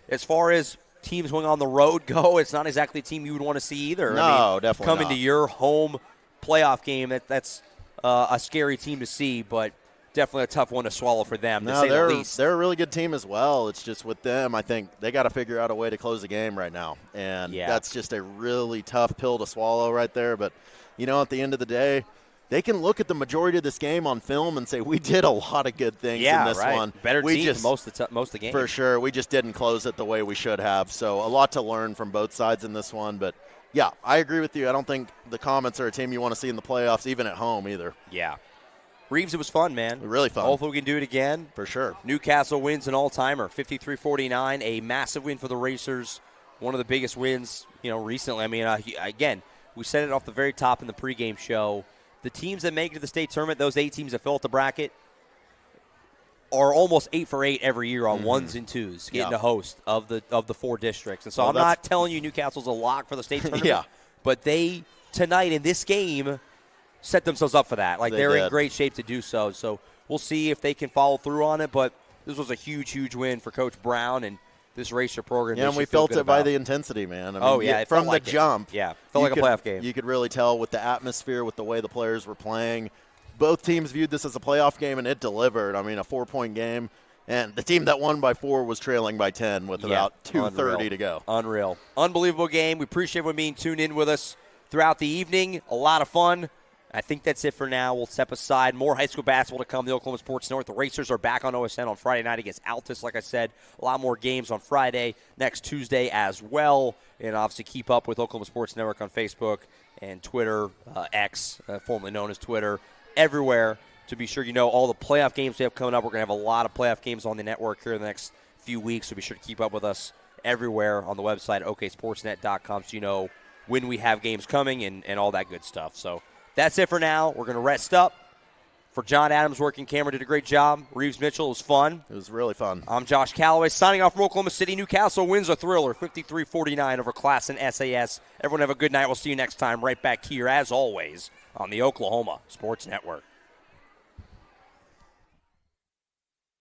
as far as teams going on the road go, it's not exactly a team you would want to see either. No, definitely coming to your home playoff game, that's a scary team to see, but definitely a tough one to swallow for them, to say the least. They're a really good team as well. It's just with them, I think they got to figure out a way to close the game right now, and that's just a really tough pill to swallow right there. But, at the end of the day, they can look at the majority of this game on film and say, we did a lot of good things in this one. Better team most of the game. For sure. We just didn't close it the way we should have. So a lot to learn from both sides in this one. But, yeah, I agree with you. I don't think the Comets are a team you want to see in the playoffs, even at home either. Yeah. Reeves, it was fun, man. Really fun. Hopefully we can do it again. For sure. Newcastle wins an all-timer, 53-49, a massive win for the Racers. One of the biggest wins, recently. I mean, again, we said it off the very top in the pregame show. The teams that make it to the state tournament, those 8 teams that fill out the bracket, are almost 8 for 8 every year on 1s and 2s, getting to host of the 4 districts. And so I'm not telling you Newcastle's a lock for the state tournament, but they, tonight in this game, set themselves up for that. Like, they're in great shape to do so. So we'll see if they can follow through on it, but this was a huge, huge win for Coach Brown and this Racer program. Yeah, and we felt it by the intensity, man. I mean, from the jump. Yeah, felt like a playoff game. You could really tell with the atmosphere, with the way the players were playing. Both teams viewed this as a playoff game, and it delivered. I mean, a 4-point game. And the team that won by 4 was trailing by 10 with about 2:30 to go. Unreal. Unbelievable game. We appreciate everyone being tuned in with us throughout the evening. A lot of fun. I think that's it for now. We'll step aside. More high school basketball to come. The Oklahoma Sports Network. The Racers are back on OSN on Friday night against Altus. Like I said, a lot more games on Friday, next Tuesday as well. And obviously keep up with Oklahoma Sports Network on Facebook and Twitter, X, formerly known as Twitter, everywhere to be sure you know all the playoff games we have coming up. We're going to have a lot of playoff games on the network here in the next few weeks, so be sure to keep up with us everywhere on the website, oksportsnet.com, so you know when we have games coming and all that good stuff. So that's it for now. We're going to rest up. For John Adams, working camera, did a great job. Reeves Mitchell, it was fun. It was really fun. I'm Josh Calloway, signing off from Oklahoma City. Newcastle wins a thriller, 53-49 over Classen SAS. Everyone have a good night. We'll see you next time right back here, as always, on the Oklahoma Sports Network.